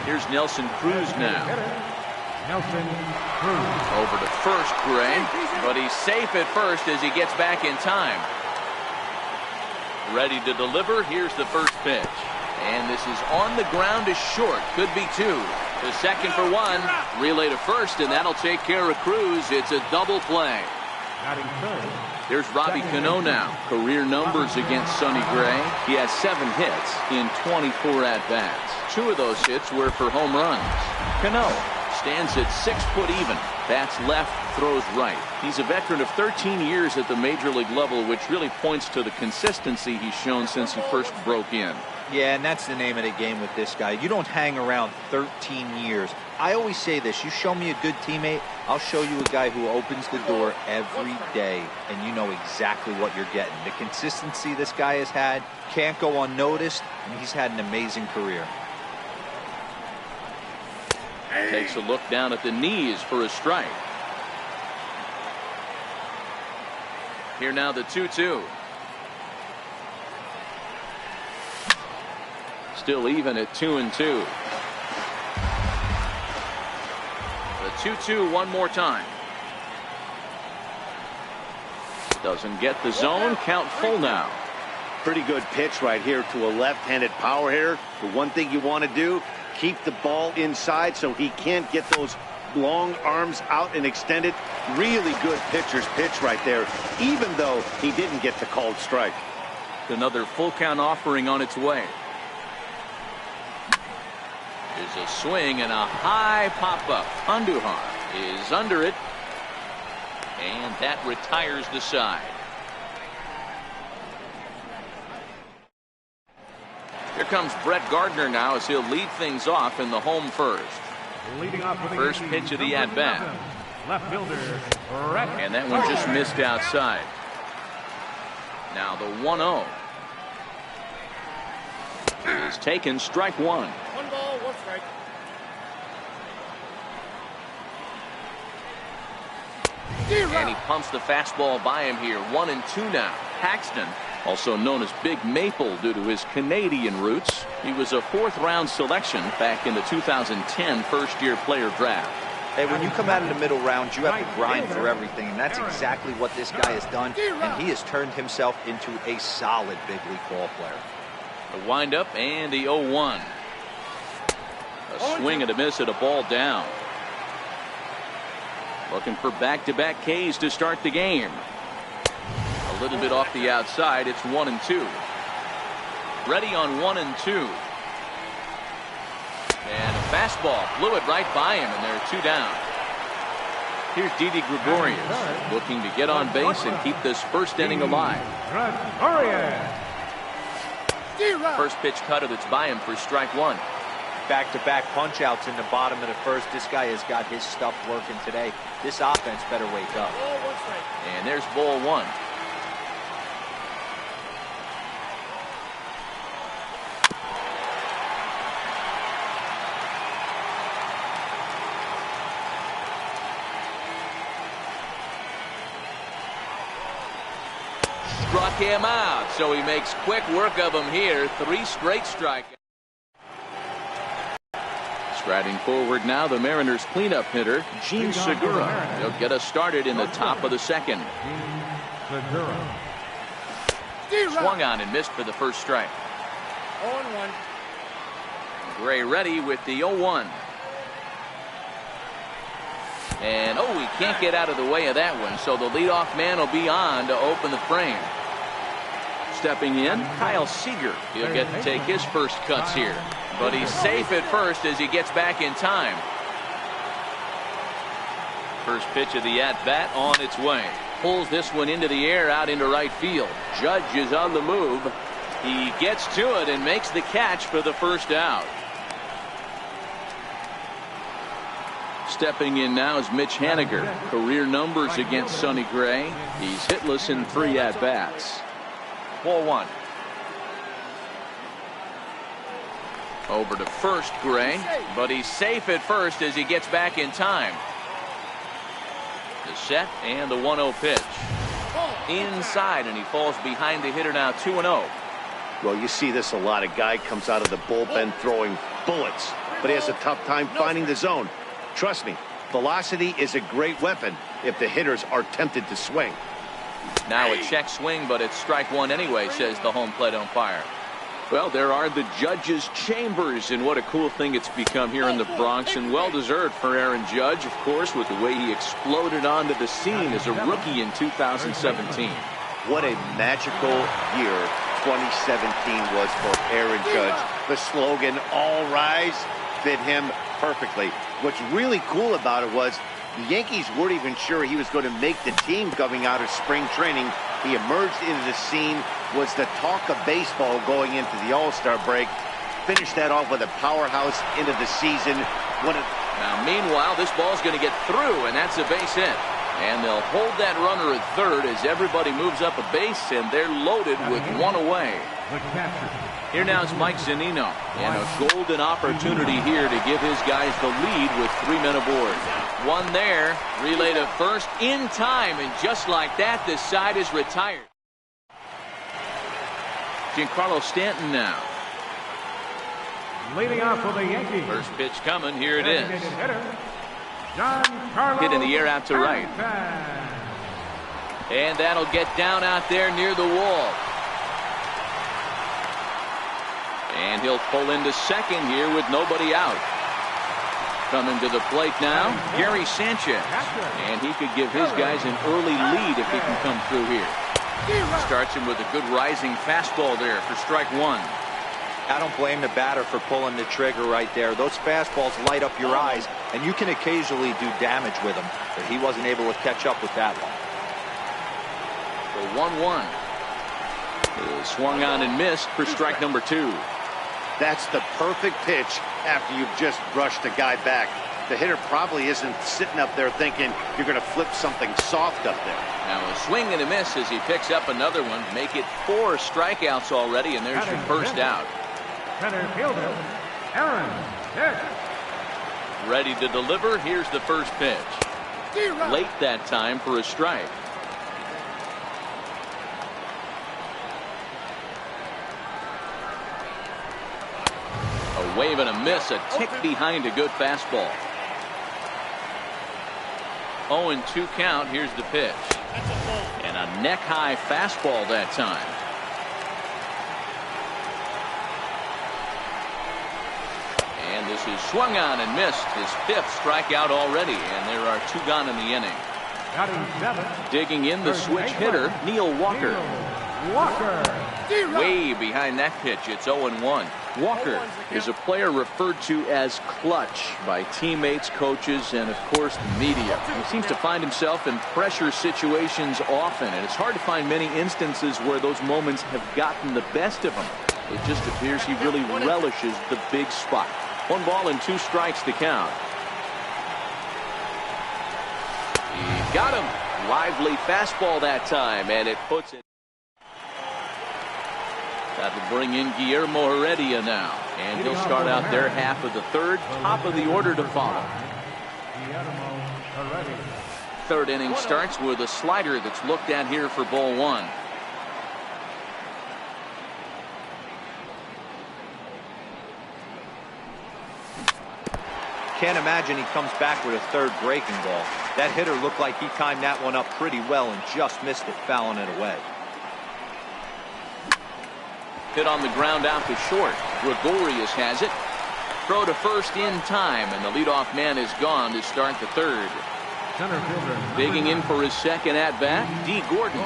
Speaker 1: Here's Nelson Cruz now.
Speaker 2: Nelson Cruz.
Speaker 1: Over to first, Gray. But he's safe at first as he gets back in time. Ready to deliver. Here's the first pitch. And this is on the ground is short. Could be two. The second for one. Relay to first, and that'll take care of Cruz. It's a double play. Here's Robbie Cano now. Career numbers against Sonny Gray. He has 7 hits in 24 at-bats. 2 of those hits were for home runs. Cano stands at 6 foot even. Bats left, throws right. He's a veteran of 13 years at the major league level, which really points to the consistency he's shown since he first broke in.
Speaker 4: Yeah, and that's the name of the game with this guy. You don't hang around 13 years. I always say this, you show me a good teammate, I'll show you a guy who opens the door every day, and you know exactly what you're getting. The consistency this guy has had can't go unnoticed, and he's had an amazing career.
Speaker 1: Takes a look down at the knees for a strike. Here now the 2-2. Still even at 2-2. The 2-2 one more time. Doesn't get the zone. Count full now.
Speaker 3: Pretty good pitch right here to a left-handed power hitter. The one thing you want to do, keep the ball inside so he can't get those long arms out and extended. Really good pitcher's pitch right there, even though he didn't get the called strike.
Speaker 1: Another full count offering on its way. There's a swing and a high pop-up. Andujar is under it, and that retires the side. Here comes Brett Gardner now as he'll lead things off in the home first.
Speaker 2: Leading off with
Speaker 1: First pitch of the at-bat.
Speaker 2: Left fielder, Brett
Speaker 1: And that one just missed outside. Now the 1-0 is taken, strike one.
Speaker 5: 1 ball, 1 strike.
Speaker 1: And he pumps the fastball by him here. 1-2 now. Paxton, also known as Big Maple due to his Canadian roots. He was a 4th-round selection back in the 2010 first-year player draft.
Speaker 4: Hey, when you come out of the middle round, you have to grind for everything, and that's exactly what this guy has done, and he has turned himself into a solid big league ball player.
Speaker 1: The windup and the 0-1. A swing and a miss at a ball down. Looking for back-to-back Ks to start the game. A little bit off the outside. It's 1-2. Ready on 1-2. And a fastball blew it right by him, and there are 2 down. Here's Didi Gregorius looking to get on base and keep this first inning alive. First pitch cutter that's by him for strike one.
Speaker 4: Back-to-back punch-outs in the bottom of the first. This guy has got his stuff working today. This offense better wake up.
Speaker 1: And there's ball one. Struck him out, so he makes quick work of him here. 3 straight strikeouts. Striding forward now, the Mariners cleanup hitter, Gene Segura. He'll get us started in the top of the second. Swung on and missed for the first strike.
Speaker 5: 0-1.
Speaker 1: Gray ready with the 0-1. And he can't get out of the way of that one, so the leadoff man will be on to open the frame. Stepping in, Kyle Seager. He'll get to take his first cuts here, but he's safe at first as he gets back in time. First pitch of the at-bat on its way. Pulls this one into the air out into right field. Judge is on the move. He gets to it and makes the catch for the first out. Stepping in now is Mitch Haniger. Career numbers against Sonny Gray. He's hitless in 3 at-bats.
Speaker 4: Ball one.
Speaker 1: Over to first, Gray, but he's safe at first as he gets back in time. The set and the 1-0 pitch. Inside, and he falls behind the hitter now 2-0.
Speaker 3: Well, you see this a lot. A guy comes out of the bullpen throwing bullets, but he has a tough time finding the zone. Trust me, velocity is a great weapon if the hitters are tempted to swing.
Speaker 1: Now a check swing, but it's strike one anyway, says the home plate umpire. Well, there are the judges' chambers, and what a cool thing it's become here in the Bronx, and well-deserved for Aaron Judge, of course, with the way he exploded onto the scene as a rookie in 2017.
Speaker 3: What a magical year 2017 was for Aaron Judge. The slogan, "All Rise," fit him perfectly. What's really cool about it was the Yankees weren't even sure he was going to make the team coming out of spring training. He emerged into the scene, was the talk of baseball going into the All-Star break. Finished that off with a powerhouse into the season.
Speaker 1: Now, meanwhile, this ball's going to get through, and that's a base hit. And they'll hold that runner at third as everybody moves up a base, and they're loaded with one away. Here now is Mike Zunino, and a golden opportunity here to give his guys the lead with 3 men aboard. One there, relay to first in time, and just like that, this side is retired. Giancarlo Stanton now.
Speaker 2: Leading off for the Yankees.
Speaker 1: First pitch coming, here it is.
Speaker 2: Giancarlo
Speaker 1: Hit in the air out to right. And that'll get down out there near the wall. And he'll pull into second here with nobody out. Coming to the plate now, Gary Sanchez. And he could give his guys an early lead if he can come through here. Starts him with a good rising fastball there for strike one.
Speaker 4: I don't blame the batter for pulling the trigger right there. Those fastballs light up your eyes, and you can occasionally do damage with them. But he wasn't able to catch up with that one.
Speaker 1: The 1-1 is swung on and missed for strike number 2.
Speaker 3: That's the perfect pitch after you've just brushed a guy back. The hitter probably isn't sitting up there thinking you're going to flip something soft up there.
Speaker 1: Now a swing and a miss as he picks up another one. Make it 4 strikeouts already, and there's your first out.
Speaker 2: Center fielder, Aaron Judge.
Speaker 1: Ready to deliver. Here's the first pitch. Late that time for a strike. A wave and a miss, a tick behind a good fastball. 0-2 count. Here's the pitch. And a neck-high fastball that time. And this is swung on and missed. His 5th strikeout already, and there are 2 gone in the inning. Digging in the switch hitter, Neil Walker. Way behind that pitch. It's 0-1. Walker is a player referred to as clutch by teammates, coaches, and of course the media. He seems to find himself in pressure situations often, and it's hard to find many instances where those moments have gotten the best of him. It just appears he really relishes the big spot. 1 ball and 2 strikes to count. He got him. Lively fastball that time, and it puts it. That will bring in Guillermo Heredia now, and he'll start out their half of the third, top of the order to follow. 3rd inning starts with a slider that's looked at here for ball 1.
Speaker 4: Can't imagine he comes back with a 3rd breaking ball. That hitter looked like he timed that one up pretty well and just missed it, fouling it away. Hit on the ground out to short. Gregorius has it. Throw to first in time, and the leadoff man is gone to start the 3rd. Digging in for his 2nd at-bat, D. Gordon.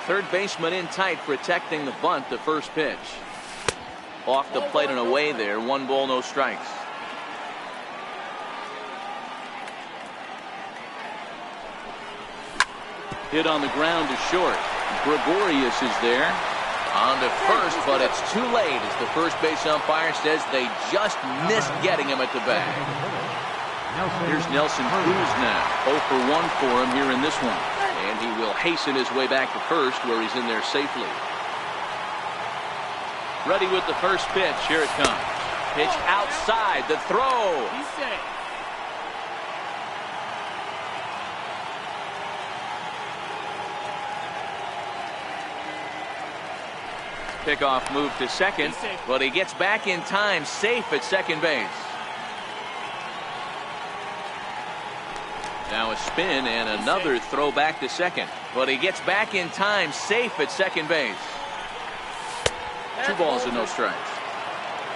Speaker 4: 3rd baseman in tight, protecting the bunt, the first pitch. Off the plate and away there. 1 ball, no strikes. Hit on the ground to short. Gregorius is there. On to first, but it's too late as the first base umpire says they just missed getting him at the bag. Here's Nelson Cruz now. 0 for 1 for him here in this one. And he will hasten his way back to first where he's in there safely. Ready with the first pitch. Here it comes. Pitch outside. The throw.
Speaker 5: He's safe.
Speaker 1: Pickoff move to second, but he gets back in time, safe at second base. Now a spin and another throw back to second. But he gets back in time, safe at second base. 2 balls and no strikes.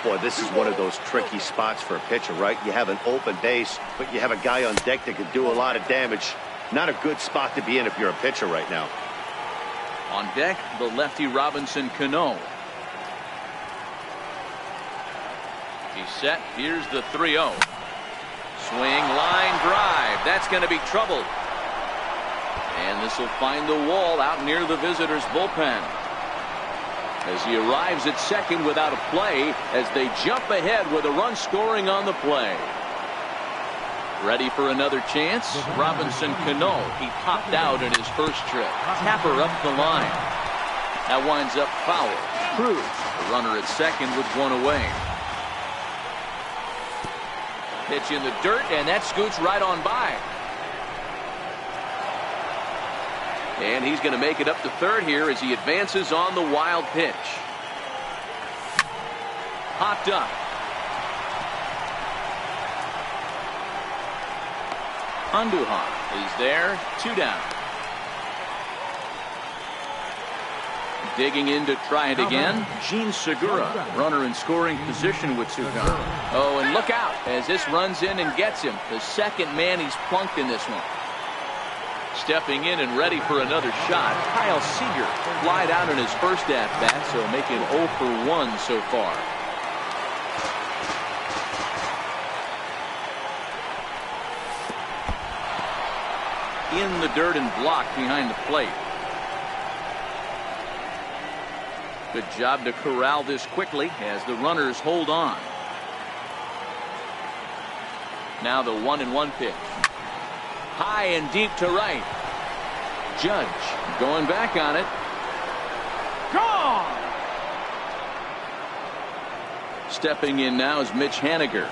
Speaker 3: Boy, this is one of those tricky spots for a pitcher, right? You have an open base, but you have a guy on deck that could do a lot of damage. Not a good spot to be in if you're a pitcher right now.
Speaker 1: On deck, the lefty Robinson Cano. He's set. Here's the 3-0. Swing, line drive. That's going to be trouble. And this will find the wall out near the visitors' bullpen. As he arrives at second without a play, as they jump ahead with a run scoring on the play. Ready for another chance? Robinson Cano. He popped out in his first trip. Tapper up the line. That winds up foul. Cruz, the runner at second with 1 away. Pitch in the dirt, and that scoots right on by. And he's going to make it up to third here as he advances on the wild pitch. Popped up. Andujar is there, 2 down. Digging in to try it again, Gene Segura, runner in scoring position with 2 gone. Oh, and look out as this runs in and gets him. The second man he's plunked in this one. Stepping in and ready for another shot, Kyle Seager flied out in his first at-bat, so making 0 for 1 so far. In the dirt and blocked behind the plate. Good job to corral this quickly as the runners hold on. Now the 1-1 pitch. High and deep to right. Judge going back on it. Gone! Stepping in now is Mitch Haniger.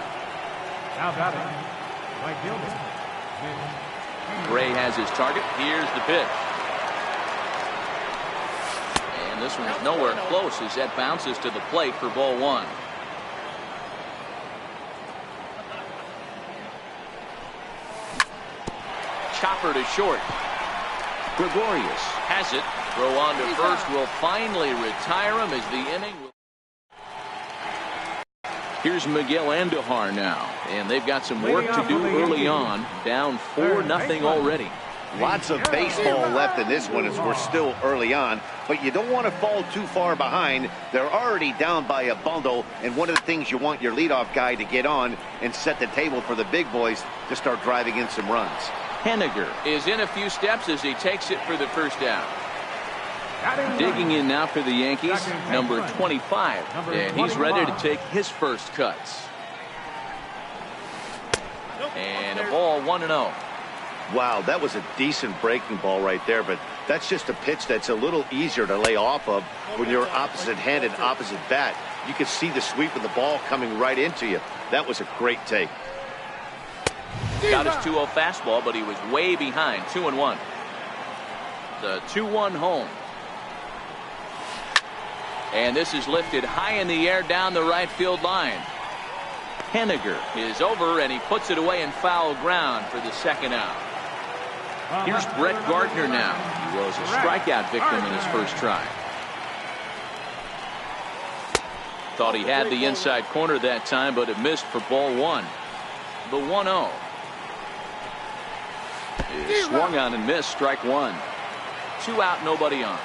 Speaker 2: Now batting, right fielder.
Speaker 1: Gray has his target. Here's the pitch. And this one's nowhere close as that bounces to the plate for ball 1. Chopper to short. Gregorius has it. Throw on to first will finally retire him as the inning will. Here's Miguel Andujar now, and they've got some work to do early on. Down 4-0 already.
Speaker 3: Lots of baseball left in this one as we're still early on, but you don't want to fall too far behind. They're already down by a bundle, and one of the things you want your leadoff guy to get on and set the table for the big boys to start driving in some runs.
Speaker 1: Haniger is in a few steps as he takes it for the first down. Digging in now for the Yankees, number 25, and he's ready to take his first cuts. And a ball 1-0.
Speaker 3: Wow, that was a decent breaking ball right there, but that's just a pitch that's a little easier to lay off of when you're opposite-handed, opposite bat. You can see the sweep of the ball coming right into you. That was a great take.
Speaker 1: Got his 2-0 fastball, but he was way behind. 2-1. The 2-1 home. And this is lifted high in the air down the right field line. Haniger is over, and he puts it away in foul ground for the second out. Here's Brett Gardner now. He was a strikeout victim in his first try. Thought he had the inside corner that time, but it missed for ball 1. The 1-0 is swung on and missed. Strike 1. 2 out, nobody on.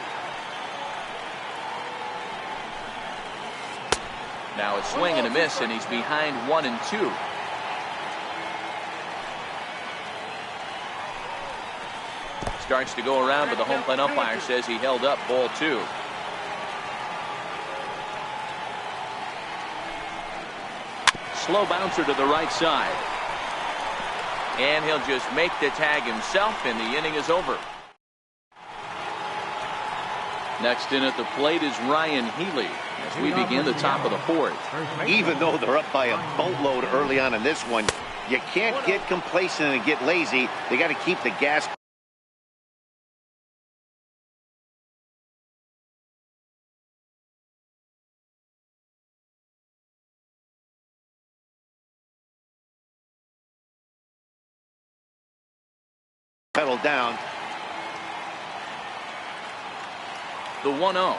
Speaker 1: Now a swing and a miss, and he's behind 1-2. Starts to go around, but the home plate umpire says he held up ball 2. Slow bouncer to the right side. And he'll just make the tag himself, and the inning is over. Next in at the plate is Ryan Healy as we begin the top of the 4th.
Speaker 3: Even though they're up by a boatload early on in this one, you can't get complacent and get lazy. They got to keep the gas pedal down.
Speaker 1: The 1-0.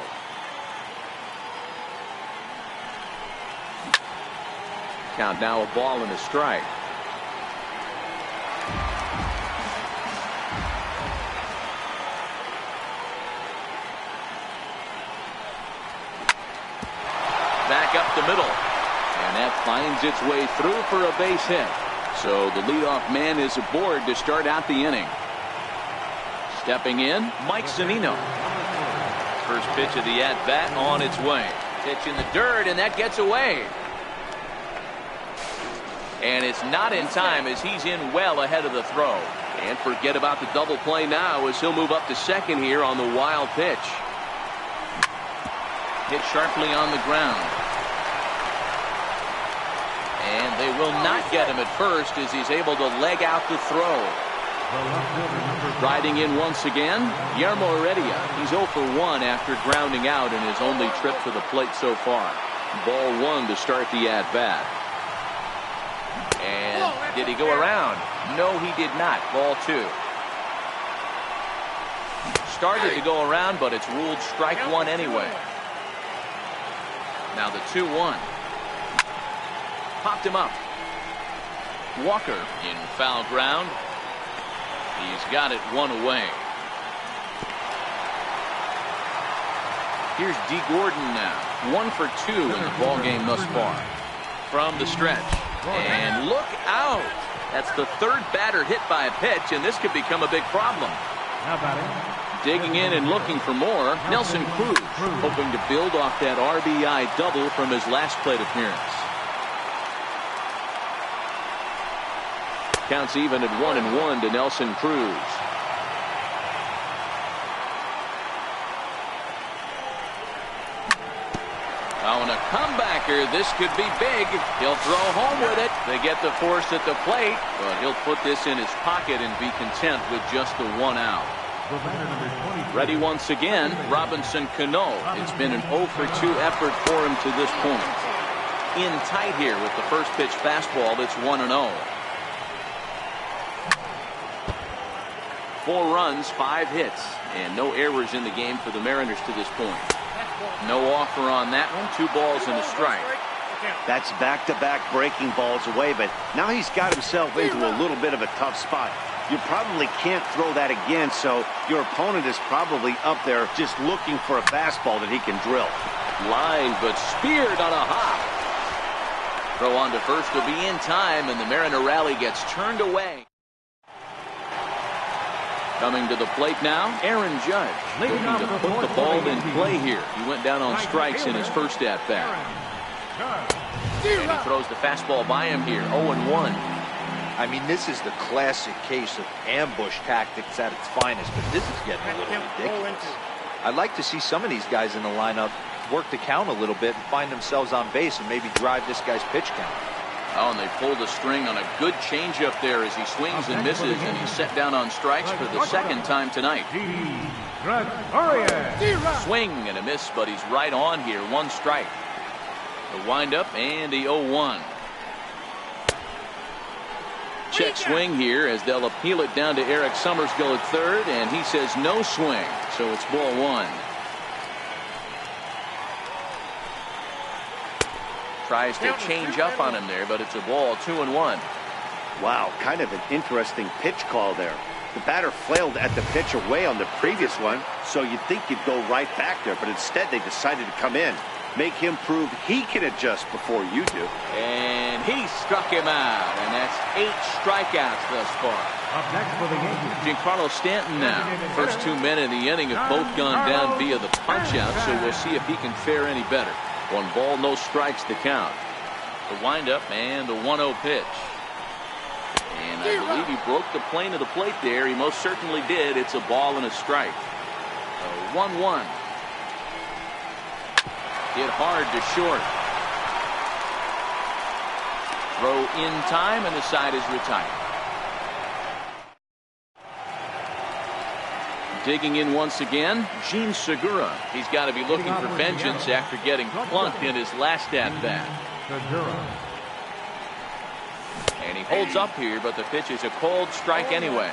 Speaker 1: Count now, a ball and a strike. Back up the middle. And that finds its way through for a base hit. So the leadoff man is aboard to start out the inning. Stepping in, Mike Zunino. First pitch of the at-bat on its way. Pitch in the dirt, and that gets away. And it's not in time as he's in well ahead of the throw. And forget about the double play now as he'll move up to second here on the wild pitch. Hit sharply on the ground. And they will not get him at first as he's able to leg out the throw. Riding in once again, Guillermo Heredia. He's 0 for 1 after grounding out in his only trip to the plate so far. Ball 1 to start the at-bat. And did he go around? No, he did not. Ball 2. Started to go around, but it's ruled strike 1 anyway. Now the 2-1. Popped him up. Walker in foul ground. He's got it 1 away. Here's D. Gordon now. 1 for 2 in the ball game thus far. From the stretch. And look out. That's the third batter hit by a pitch, and this could become a big problem. Digging in and looking for more, Nelson Cruz, hoping to build off that RBI double from his last plate appearance. Counts even at 1-1 to Nelson Cruz. On a comebacker, this could be big. He'll throw home with it. They get the force at the plate, but he'll put this in his pocket and be content with just the 1 out. Ready once again, Robinson Cano. It's been an 0 for 2 effort for him to this point. In tight here with the first pitch fastball. It's 1-0. 4 runs, 5 hits, and no errors in the game for the Mariners to this point. No offer on that one. 2 balls and a strike.
Speaker 3: That's back-to-back breaking balls away, but now he's got himself into a little bit of a tough spot. You probably can't throw that again, so your opponent is probably up there just looking for a fastball that he can drill.
Speaker 1: Line, but speared on a hop. Throw on to first will be in time, and the Mariner rally gets turned away. Coming to the plate now, Aaron Judge, looking to put the ball in play here. He went down on strikes in his first at-bat. And he throws the fastball by him here, 0-1.
Speaker 4: I mean, this is the classic case of ambush tactics at its finest, but this is getting a little ridiculous. I'd like to see some of these guys in the lineup work the count a little bit and find themselves on base and maybe drive this guy's pitch count.
Speaker 1: Oh, and they pulled the string on a good changeup there as he swings and misses, and he's set down on strikes for the second time tonight. Swing and a miss, but he's right on here. 1 strike. The windup and the 0-1. Check swing here as they'll appeal it down to Eric Summerskill at third, and he says no swing, so it's ball 1. Tries to change up on him there, but it's a ball, 2-1.
Speaker 3: Wow, kind of an interesting pitch call there. The batter flailed at the pitch away on the previous one, so you'd think you'd go right back there, but instead they decided to come in. Make him prove he can adjust before you do.
Speaker 1: And he struck him out, and that's 8 strikeouts thus far.
Speaker 2: Up next for the Yankees,
Speaker 1: Giancarlo Stanton now. First 2 men in the inning have both gone down via the punch-out, so we'll see if he can fare any better. 1 ball, no strikes to count. The windup and the 1-0 pitch. And I believe he broke the plane of the plate there. He most certainly did. It's a ball and a strike. 1-1. Hit hard to short. Throw in time, and the side is retired. Digging in once again, Gene Segura. He's got to be looking for vengeance after getting plunked in his last at-bat. And he holds up here, but the pitch is a cold strike anyway.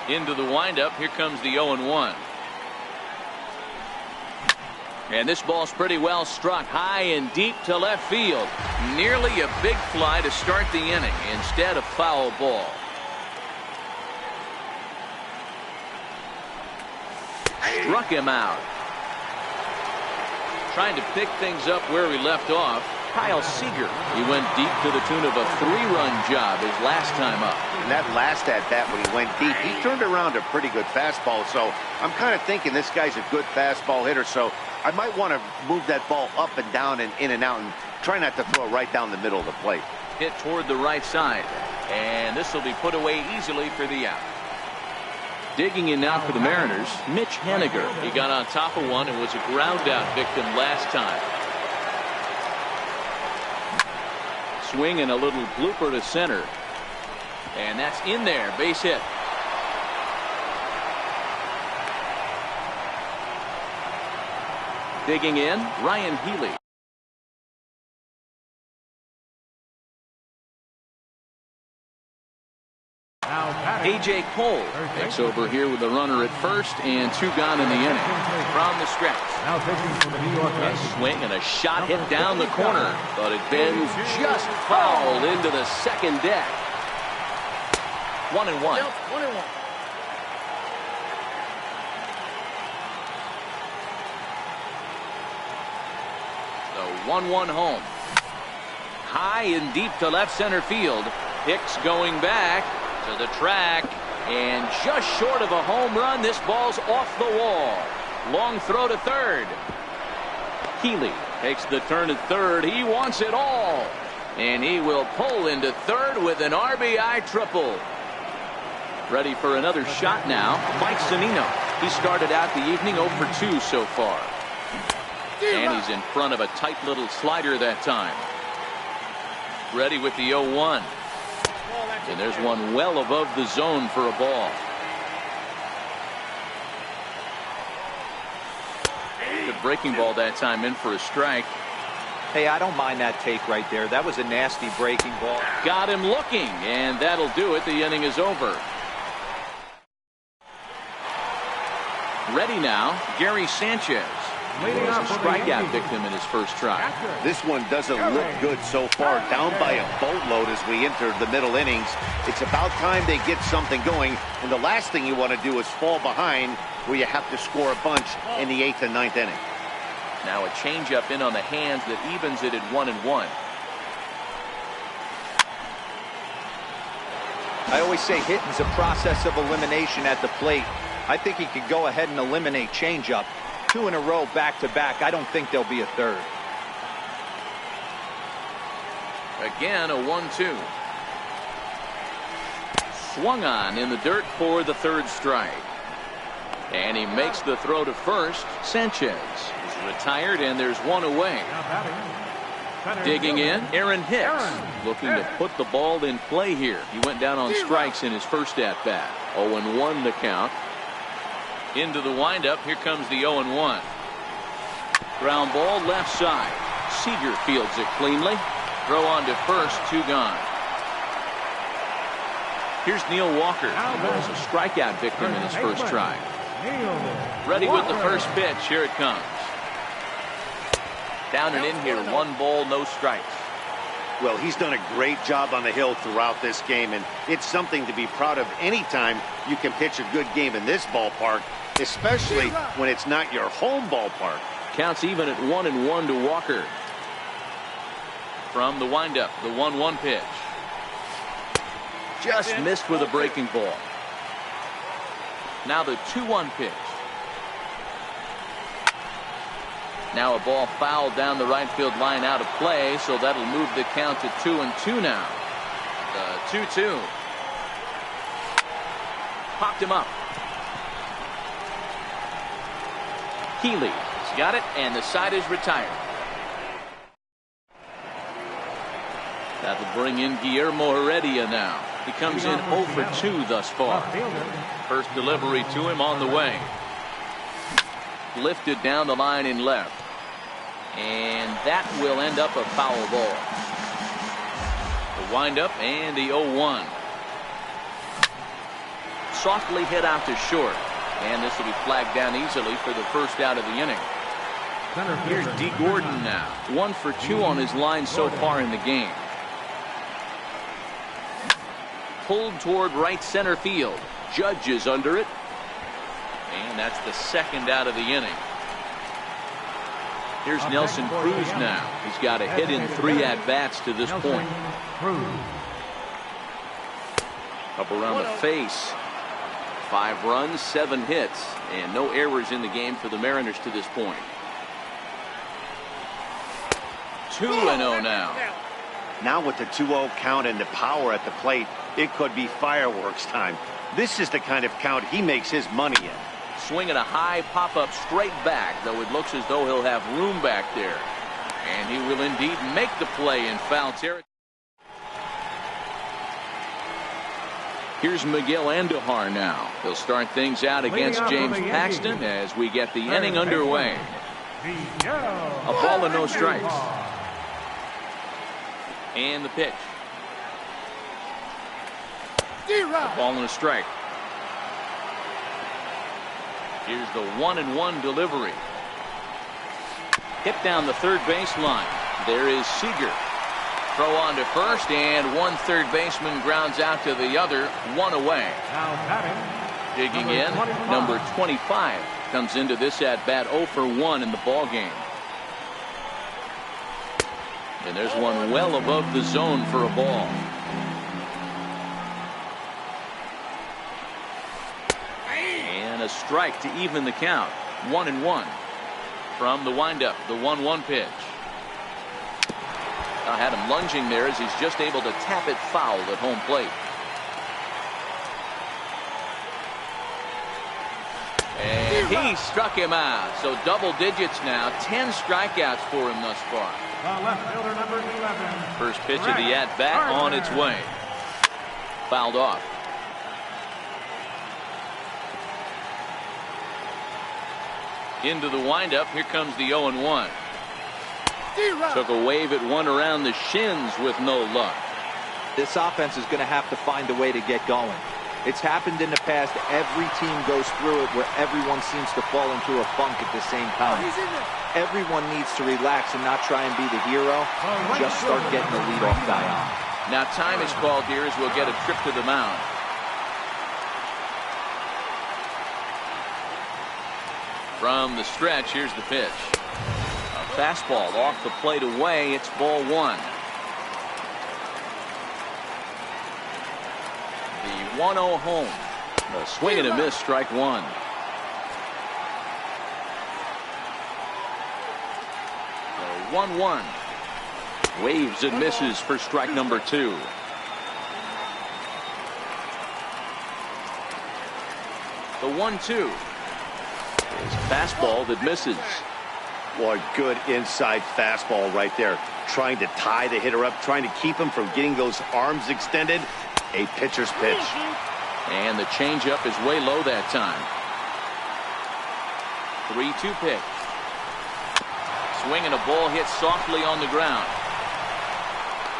Speaker 1: Into the windup. Here comes the 0-1. And this ball's pretty well struck high and deep to left field. Nearly a big fly to start the inning. Instead, a foul ball. Struck him out. Trying to pick things up where he left off. Kyle Seager. He went deep to the tune of a 3-run job his last time up.
Speaker 3: And that last at-bat when he went deep, he turned around a pretty good fastball. So I'm kind of thinking this guy's a good fastball hitter. So I might want to move that ball up and down and in and out and try not to throw it right down the middle of the plate.
Speaker 1: Hit toward the right side. And this will be put away easily for the out. Digging in now for the Mariners, Mitch Haniger. He got on top of one and was a ground out victim last time. Swing and a little blooper to center. And that's in there. Base hit. Digging in, Ryan Healy. A.J. Cole takes over here with a runner at first and 2 gone in the inning. From the stretch.
Speaker 2: Now pitching for the New York
Speaker 1: A
Speaker 2: Mets.
Speaker 1: swing and a shot hit down the corner, but it bends just foul into the second deck. 1-1.
Speaker 5: 1-1.
Speaker 1: The 1-1 home. High and deep to left center field. Hicks going back to the track, and just short of a home run. This ball's off the wall. Long throw to third. Healy takes the turn at third. He wants it all, and he will pull into third with an RBI triple. Ready for another shot now, Mike Zunino. He started out the evening 0 for 2 so far, and he's in front of a tight little slider that time. Ready with the 0-1. And there's one well above the zone for a ball. Good breaking ball that time, in for a strike.
Speaker 4: Hey, I don't mind that take right there. That was a nasty breaking ball.
Speaker 1: Got him looking, and that'll do it. The inning is over. Ready now, Gary Sanchez. He was a strikeout victim in his first try.
Speaker 3: This one doesn't look good so far. Down by a boatload as we enter the middle innings. It's about time they get something going. And the last thing you want to do is fall behind where you have to score a bunch in the 8th and 9th inning.
Speaker 1: Now a changeup in on the hands that evens it at 1-1.
Speaker 4: I always say hitting's a process of elimination at the plate. I think he could go ahead and eliminate changeup. 2 in a row back to back. I don't think there'll be a third.
Speaker 1: Again, a 1-2. Swung on in the dirt for the third strike. And he makes the throw to first. Sanchez is retired, and there's one away. Digging in, Aaron Hicks, looking to put the ball in play here. He went down on strikes in his first at-bat. 0-1 the count. Into the windup. Here comes the 0-1. Ground ball left side. Seager fields it cleanly. Throw on to first. 2 gone. Here's Neil Walker. He was a strikeout victim in his first try. Ready with the first pitch. Here it comes. Down and in here. 1 ball, no strikes.
Speaker 3: Well, he's done a great job on the hill throughout this game, and it's something to be proud of anytime you can pitch a good game in this ballpark, especially when it's not your home ballpark.
Speaker 1: Counts even at 1-1 to Walker. From the windup, the 1-1 pitch. Just missed with a breaking ball. Now the 2-1 pitch. Now a ball fouled down the right field line, out of play, so that'll move the count to 2-2 now. The 2-2. Popped him up. Healy has got it, and the side is retired. That'll bring in Guillermo Heredia now. He comes in 0 for 2 thus far. First delivery to him on the way. Lifted down the line in left. And that will end up a foul ball. The windup and the 0-1. softly hit out to short. And this will be flagged down easily for the first out of the inning. Here's D. Gordon now. 1 for 2 on his line so far in the game. Pulled toward right center field. Judge is under it. And that's the second out of the inning. Here's Nelson Cruz now. He's got a hit in 3 at-bats to this point. Up around the face. 5 runs, 7 hits, and no errors in the game for the Mariners to this point. 2-0 now.
Speaker 3: Now with the 2-0 count and the power at the plate, it could be fireworks time. This is the kind of count he makes his money in.
Speaker 1: Swinging a high pop-up straight back, though it looks as though he'll have room back there. And he will indeed make the play in foul territory. Here's Miguel Andujar now. He'll start things out against James Paxton as we get the inning underway. A ball and no strikes. And the pitch. A ball and a strike. Here's the 1-1 delivery. Hit down the third baseline. There is Seager. Throw on to first, and one third baseman grounds out to the other, 1 away. Digging in, number 25 comes into this at bat 0 for 1 in the ball game. And there's one well above the zone for a ball. And a strike to even the count. 1-1 from the windup, the 1-1 pitch. I had him lunging there as he's just able to tap it foul at home plate. And he struck him out. So double digits now. 10 strikeouts for him thus far.
Speaker 2: Left fielder number 11.
Speaker 1: First pitch of the at-bat on its way. Fouled off. Into the windup. Here comes the 0-1. Took a wave at one around the shins with no luck.
Speaker 4: This offense is going to have to find a way to get going. It's happened in the past. Every team goes through it where everyone seems to fall into a funk at the same time. Everyone needs to relax and not try and be the hero. Just start getting the leadoff guy on.
Speaker 1: Now time is called here as we'll get a trip to the mound. From the stretch, here's the pitch. A fastball off the plate away. It's ball 1. The 1-0 home. A swing and a miss, strike 1. The 1-1. Waves and misses for strike number 2. The 1-2. Is a fastball that misses.
Speaker 3: Boy, good inside fastball right there. Trying to tie the hitter up, trying to keep him from getting those arms extended. A pitcher's pitch.
Speaker 1: And the changeup is way low that time. 3-2 pitch. Swing and a ball hit softly on the ground.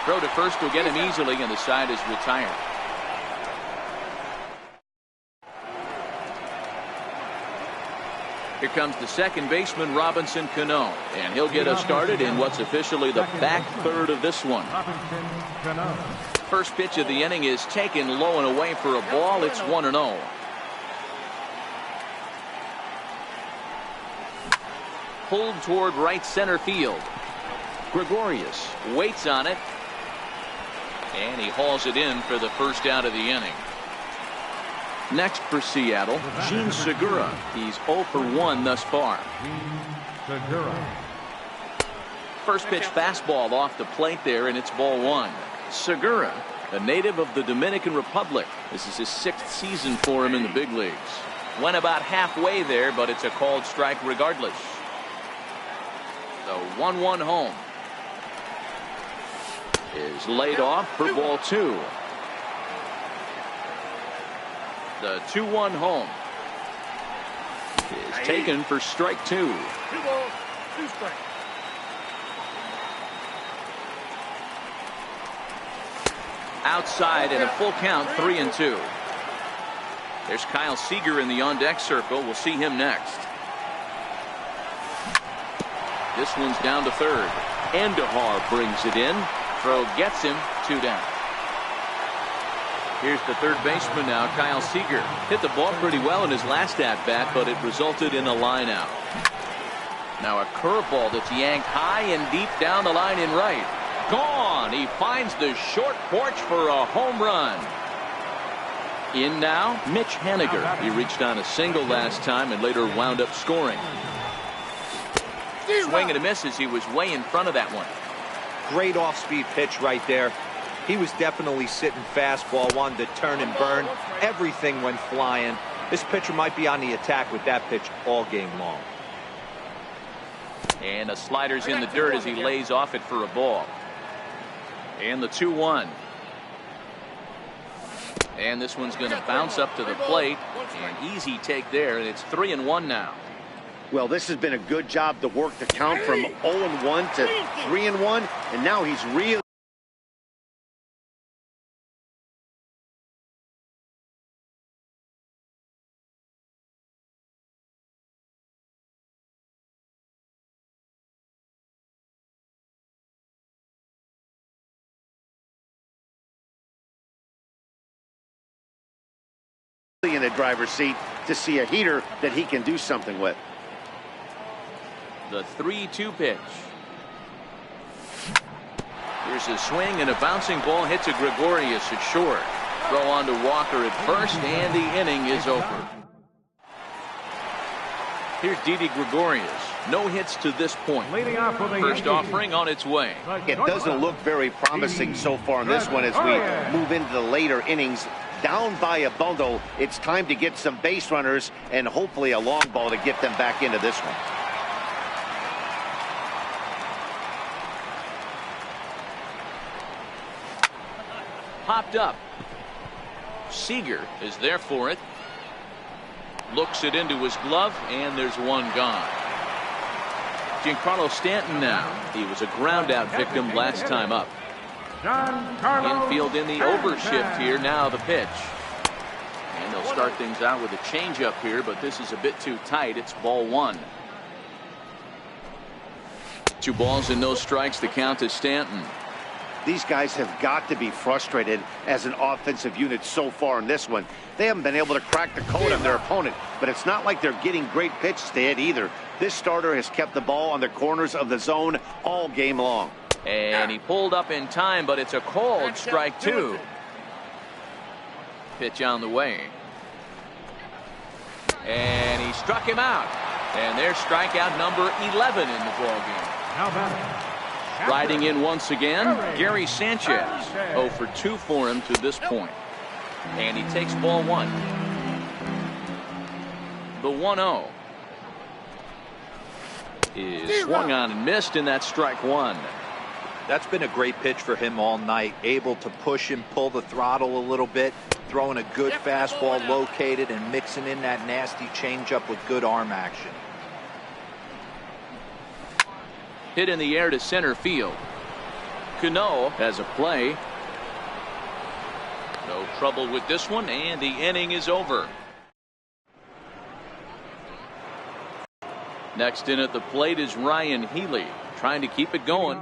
Speaker 1: Throw to first will get him easily, and the side is retired. Here comes the second baseman, Robinson Cano, and he'll get us started in what's officially the back third of this one. First pitch of the inning is taken low and away for a ball. It's 1-0. Pulled toward right center field. Gregorius waits on it, and he hauls it in for the first out of the inning. Next for Seattle, Gene Segura. He's 0 for 1 thus far. First pitch fastball off the plate there, and it's ball 1. Segura, a native of the Dominican Republic. This is his 6th season for him in the big leagues. Went about halfway there, but it's a called strike regardless. The 1-1 home is laid off for ball 2. The 2-1 home is taken for strike 2.
Speaker 5: 2 balls, 2 strikes.
Speaker 1: Outside and a full count, 3-2. There's Kyle Seager in the on-deck circle. We'll see him next. This one's down to third. Andahar brings it in. Throw gets him. 2 down. Here's the third baseman now, Kyle Seager. Hit the ball pretty well in his last at-bat, but it resulted in a line out. Now a curveball that's yanked high and deep down the line in right. Gone. He finds the short porch for a home run. In now, Mitch Haniger. He reached on a single last time and later wound up scoring. Swing and a miss as he was way in front of that one.
Speaker 4: Great off-speed pitch right there. He was definitely sitting fastball, wanted to turn and burn. Everything went flying. This pitcher might be on the attack with that pitch all game long.
Speaker 1: And the slider's in the dirt as he lays off it for a ball. And the 2-1. And this one's going to bounce up to the plate. An easy take there, and it's 3-1 now.
Speaker 3: Well, this has been a good job to work the count from 0-1 to 3-1, and now he's really in the driver's seat to see a heater that he can do something with.
Speaker 1: The 3-2 pitch. Here's a swing and a bouncing ball hits a Gregorius at short. Throw on to Walker at first, and the inning is over. Here's Didi Gregorius. No hits to this point. First offering on its way.
Speaker 3: It doesn't look very promising so far in this one as we move into the later innings. Down by a bundle, it's time to get some base runners and hopefully a long ball to get them back into this one.
Speaker 1: Popped up. Seager is there for it. Looks it into his glove, and there's one gone. Giancarlo Stanton now. He was a ground out victim last time up. Infield in the overshift here. Now the pitch. And they'll start things out with a changeup here, but this is a bit too tight. It's ball 1. 2 balls and no strikes. The count to Stanton.
Speaker 3: These guys have got to be frustrated as an offensive unit so far in this one. They haven't been able to crack the code on their opponent, but it's not like they're getting great pitches to hit either. This starter has kept the ball on the corners of the zone all game long.
Speaker 1: And he pulled up in time, but it's a called strike 2. Pitch on the way. And he struck him out. And there's strikeout number 11 in the ballgame. Riding in once again, Gary Sanchez. 0 for 2 for him to this point. And he takes ball 1. The 1-0 is swung on and missed, and that's strike 1.
Speaker 4: That's been a great pitch for him all night. Able to push and pull the throttle a little bit. Throwing a good fastball located and mixing in that nasty changeup with good arm action.
Speaker 1: Hit in the air to center field. Cano has a play. No trouble with this one, and the inning is over. Next in at the plate is Ryan Healy, trying to keep it going.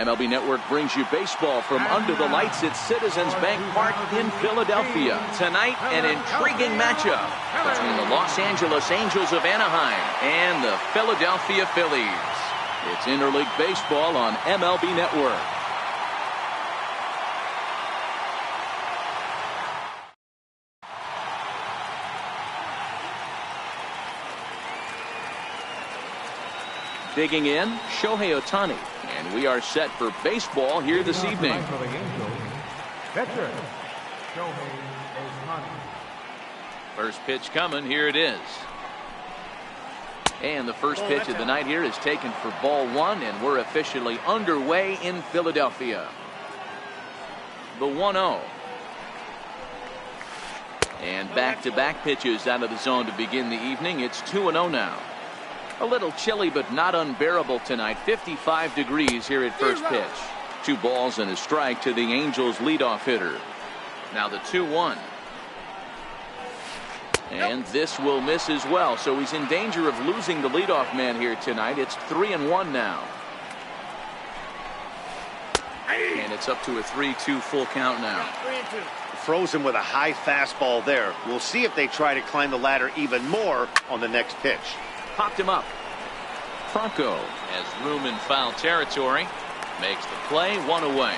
Speaker 1: MLB Network brings you baseball from under the lights at Citizens Bank Park in Philadelphia. Tonight, an intriguing matchup between the Los Angeles Angels of Anaheim and the Philadelphia Phillies. It's interleague baseball on MLB Network. Digging in, Shohei Ohtani. And we are set for baseball here this evening.
Speaker 2: For the Angels, pitcher, Shohei Ohtani.
Speaker 1: First pitch coming. Here it is. And the first pitch of the night here is taken for ball one, and we're officially underway in Philadelphia. The 1-0. And back-to-back pitches out of the zone to begin the evening. It's 2-0 now. A little chilly, but not unbearable tonight. 55 degrees here at first pitch. 2 balls and a strike to the Angels leadoff hitter. Now the 2-1. And this will miss as well. So he's in danger of losing the leadoff man here tonight. It's 3-1 now. And it's up to a 3-2 full count now.
Speaker 3: Frozen with a high fastball there. We'll see if they try to climb the ladder even more on the next pitch.
Speaker 1: Popped him up. Franco has room in foul territory. Makes the play, 1 away.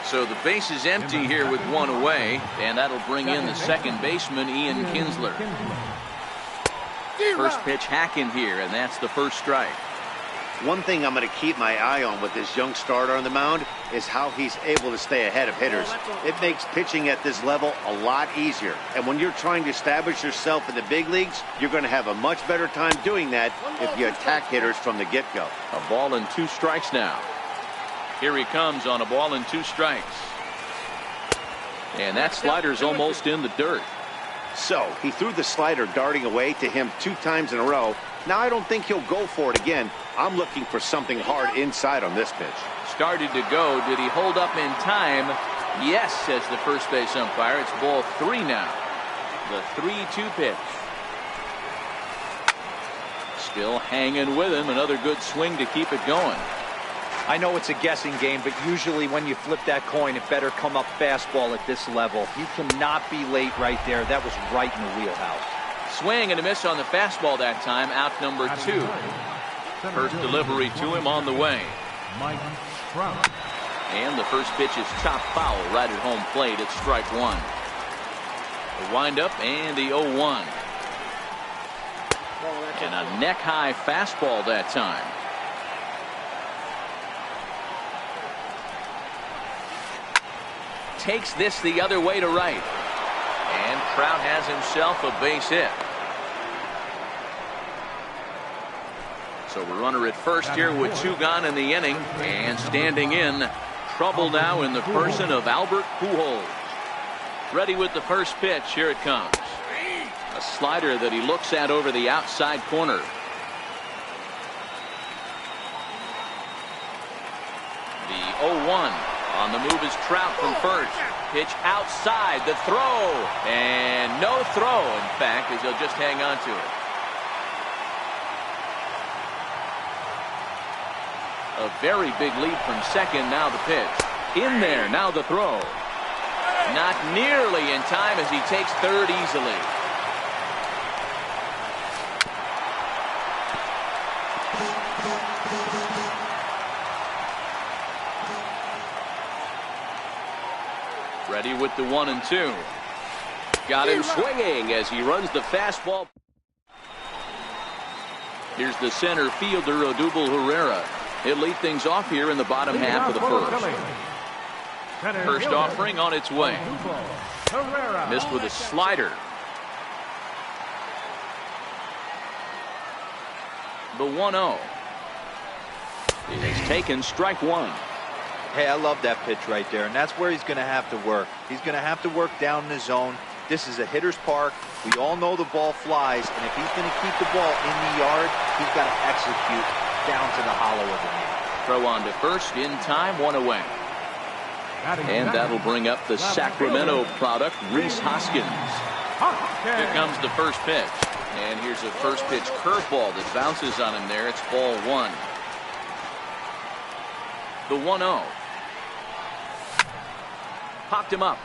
Speaker 1: So the base is empty here with 1 away, and that'll bring in the second baseman, Ian Kinsler. First pitch hacking here, and that's the first strike.
Speaker 3: One thing I'm going to keep my eye on with this young starter on the mound is how he's able to stay ahead of hitters. It makes pitching at this level a lot easier. And when you're trying to establish yourself in the big leagues, you're going to have a much better time doing that if you attack hitters from the get-go.
Speaker 1: A ball and 2 strikes now. Here he comes on a ball and 2 strikes. And that slider's almost in the dirt.
Speaker 3: So he threw the slider darting away to him 2 times in a row. Now I don't think he'll go for it again. I'm looking for something hard inside on this pitch.
Speaker 1: Started to go. Did he hold up in time? Yes, says the first base umpire. It's ball 3 now. The 3-2 pitch. Still hanging with him. Another good swing to keep it going.
Speaker 4: I know it's a guessing game, but usually when you flip that coin, it better come up fastball at this level. He cannot be late right there. That was right in the wheelhouse.
Speaker 1: Swing and a miss on the fastball that time. Out number 2. First delivery to him on the way.
Speaker 2: Mike Trout.
Speaker 1: And the first pitch is chopped foul right at home plate. It's strike 1. The windup and the 0-1. And a neck-high fastball that time. Takes this the other way to right. And Trout has himself a base hit. So a runner at first here with 2 gone in the inning. And standing in, trouble now in the person of Albert Pujols. Ready with the first pitch. Here it comes. A slider that he looks at over the outside corner. The 0-1. On the move is Trout from first. Pitch outside. The throw. And no throw, in fact, as he'll just hang on to it. A very big lead from second. Now the pitch. In there. Now the throw. Not nearly in time as he takes third easily. Ready with the 1-2. Got him swinging as he runs the fastball. Here's the center fielder, Odubel Herrera. He'll lead things off here in the bottom half of the first. First offering on its way. Missed with a slider. The 1-0 is taken, strike 1.
Speaker 4: Hey, I love that pitch right there, and that's where he's going to have to work. He's going to have to work down in the zone. This is a hitter's park. We all know the ball flies, and if he's going to keep the ball in the yard, he's got to execute down to the hollow of the knee.
Speaker 1: Throw on to first, in time, 1 away. And that'll bring up the Sacramento product, Rhys Hoskins. Here comes the first pitch. And here's a first pitch curveball that bounces on him there. It's ball 1. The 1-0. Popped him up.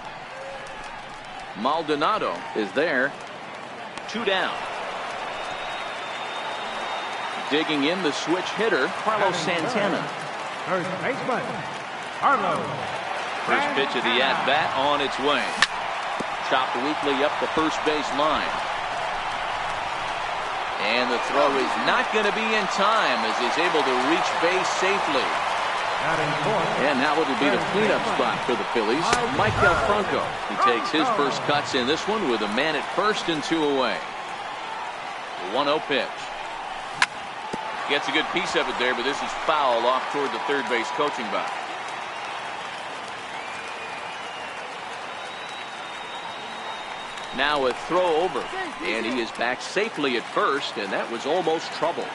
Speaker 1: Maldonado is there. 2 down. Digging in the switch hitter, Carlos Santana.
Speaker 2: First baseman, Carlos.
Speaker 1: First pitch of the at-bat on its way. Chopped weakly up the first base line. And the throw is not going to be in time as he's able to reach base safely. And now it'll be the cleanup spot for the Phillies. Michael Franco. He takes his first cuts in this one with a man at first and 2 away. The 1-0 pitch. Gets a good piece of it there, but this is foul off toward the third base coaching box. Now a throw over, and he is back safely at first, and that was almost trouble.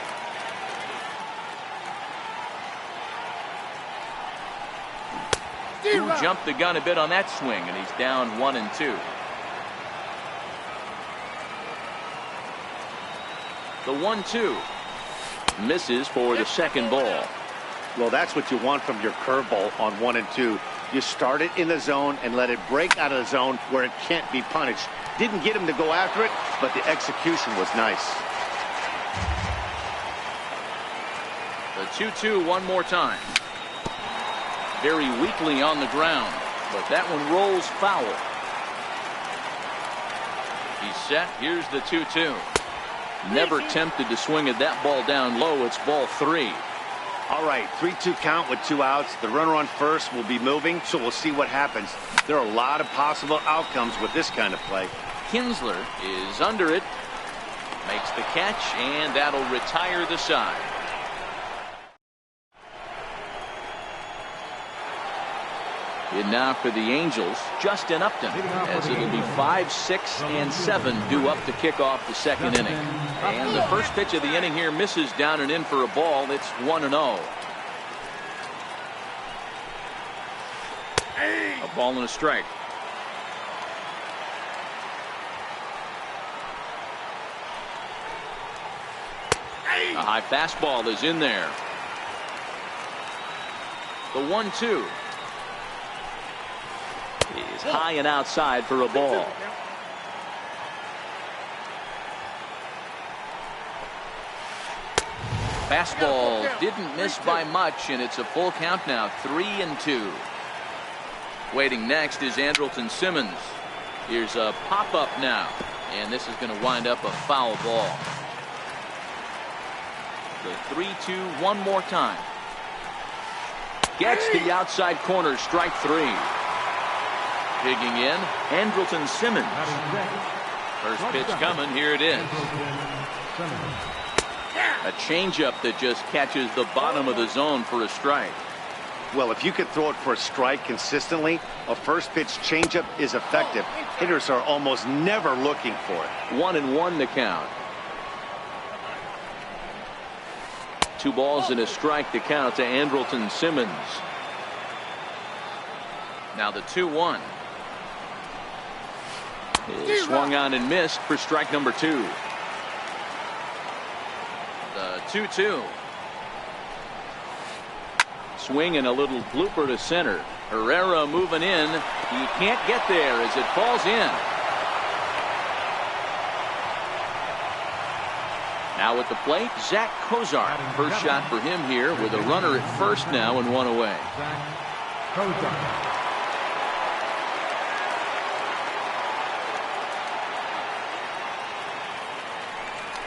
Speaker 1: Who jumped the gun a bit on that swing, and he's down 1-2. The 1-2 misses for the second ball.
Speaker 3: Well, that's what you want from your curveball on 1 and 2. You start it in the zone and let it break out of the zone where it can't be punished. Didn't get him to go after it, but the execution was nice.
Speaker 1: The 2-2 one more time. Very weakly on the ground, but that one rolls foul. He's set. Here's the 2-2. Never tempted to swing at that ball down low. It's ball 3.
Speaker 3: All right, 3-2 count with 2 outs. The runner on first will be moving, so we'll see what happens. There are a lot of possible outcomes with this kind of play.
Speaker 1: Kinsler is under it, makes the catch, and that'll retire the side. And now for the Angels, Justin Upton, as it'll be 5, 6, and 7 due up to kick off the second inning. And the first pitch of the inning here misses down and in for a ball. It's 1-0. A ball and a strike. A high fastball is in there. The 1-2 is high and outside for a ball. Fastball didn't miss by much, and it's a full count now, 3-2. Waiting next is Andrelton Simmons. Here's a pop-up now, and this is going to wind up a foul ball. The 3-2 one more time. Gets to the outside corner, strike 3. Digging in, Andrelton Simmons. First pitch coming, here it is. A changeup that just catches the bottom of the zone for a strike.
Speaker 3: Well, if you can throw it for a strike consistently, a first pitch changeup is effective. Hitters are almost never looking for it.
Speaker 1: 1-1 to count. 2 balls and a strike to count to Andrelton Simmons. Now the 2-1. Is swung on and missed for strike number 2. The 2-2. Swing and a little blooper to center. Herrera moving in. He can't get there as it falls in. Now at the plate, Zach Kozar. First shot for him here with a runner at first now and 1 away.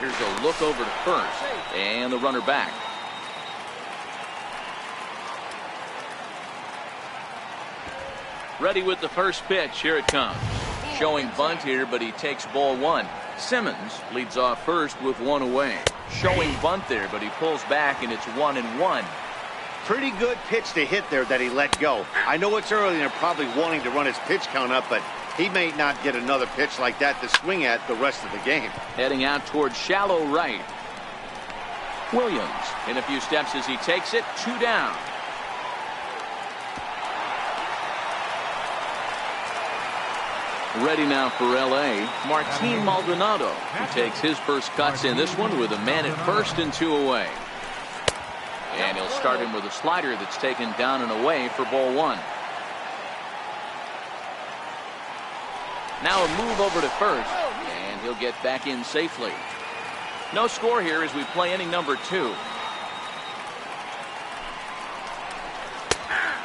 Speaker 1: Here's a look over to first, and the runner back. Ready with the first pitch. Here it comes. Showing bunt here, but he takes ball 1. Simmons leads off first with 1 away. Showing bunt there, but he pulls back, and it's 1-1.
Speaker 3: Pretty good pitch to hit there that he let go. I know it's early and they're probably wanting to run his pitch count up, but he may not get another pitch like that to swing at the rest of the game.
Speaker 1: Heading out towards shallow right. Williams in a few steps as he takes it. 2 down. Ready now for L.A. Martin Maldonado, who takes his first cuts in this one with a man at first and 2 away. And he'll start him with a slider that's taken down and away for ball one. Now a move over to first, and he'll get back in safely. No score here as we play inning number 2.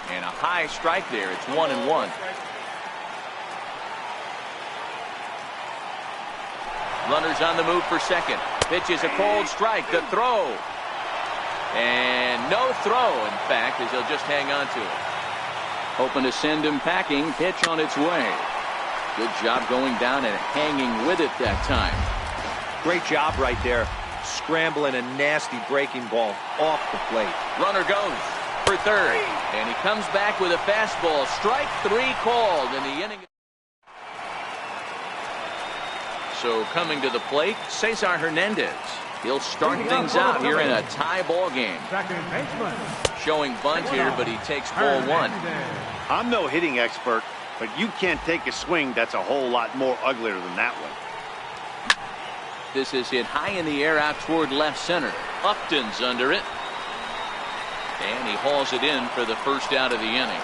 Speaker 1: And a high strike there. It's 1-1. Runners on the move for second. Pitch is a cold strike. The throw. And no throw, in fact, as he'll just hang on to it. Hoping to send him packing. Pitch on its way. Good job going down and hanging with it that time.
Speaker 4: Great job right there. Scrambling a nasty breaking ball off the plate.
Speaker 1: Runner goes for third. And he comes back with a fastball. Strike 3 called in the inning. So coming to the plate, Cesar Hernandez. He'll start things out here in a tie ball game. Showing bunt here, but he takes ball 1.
Speaker 3: I'm no hitting expert, but you can't take a swing that's a whole lot more uglier than that one.
Speaker 1: This is hit high in the air out toward left center. Upton's under it. And he hauls it in for the first out of the inning.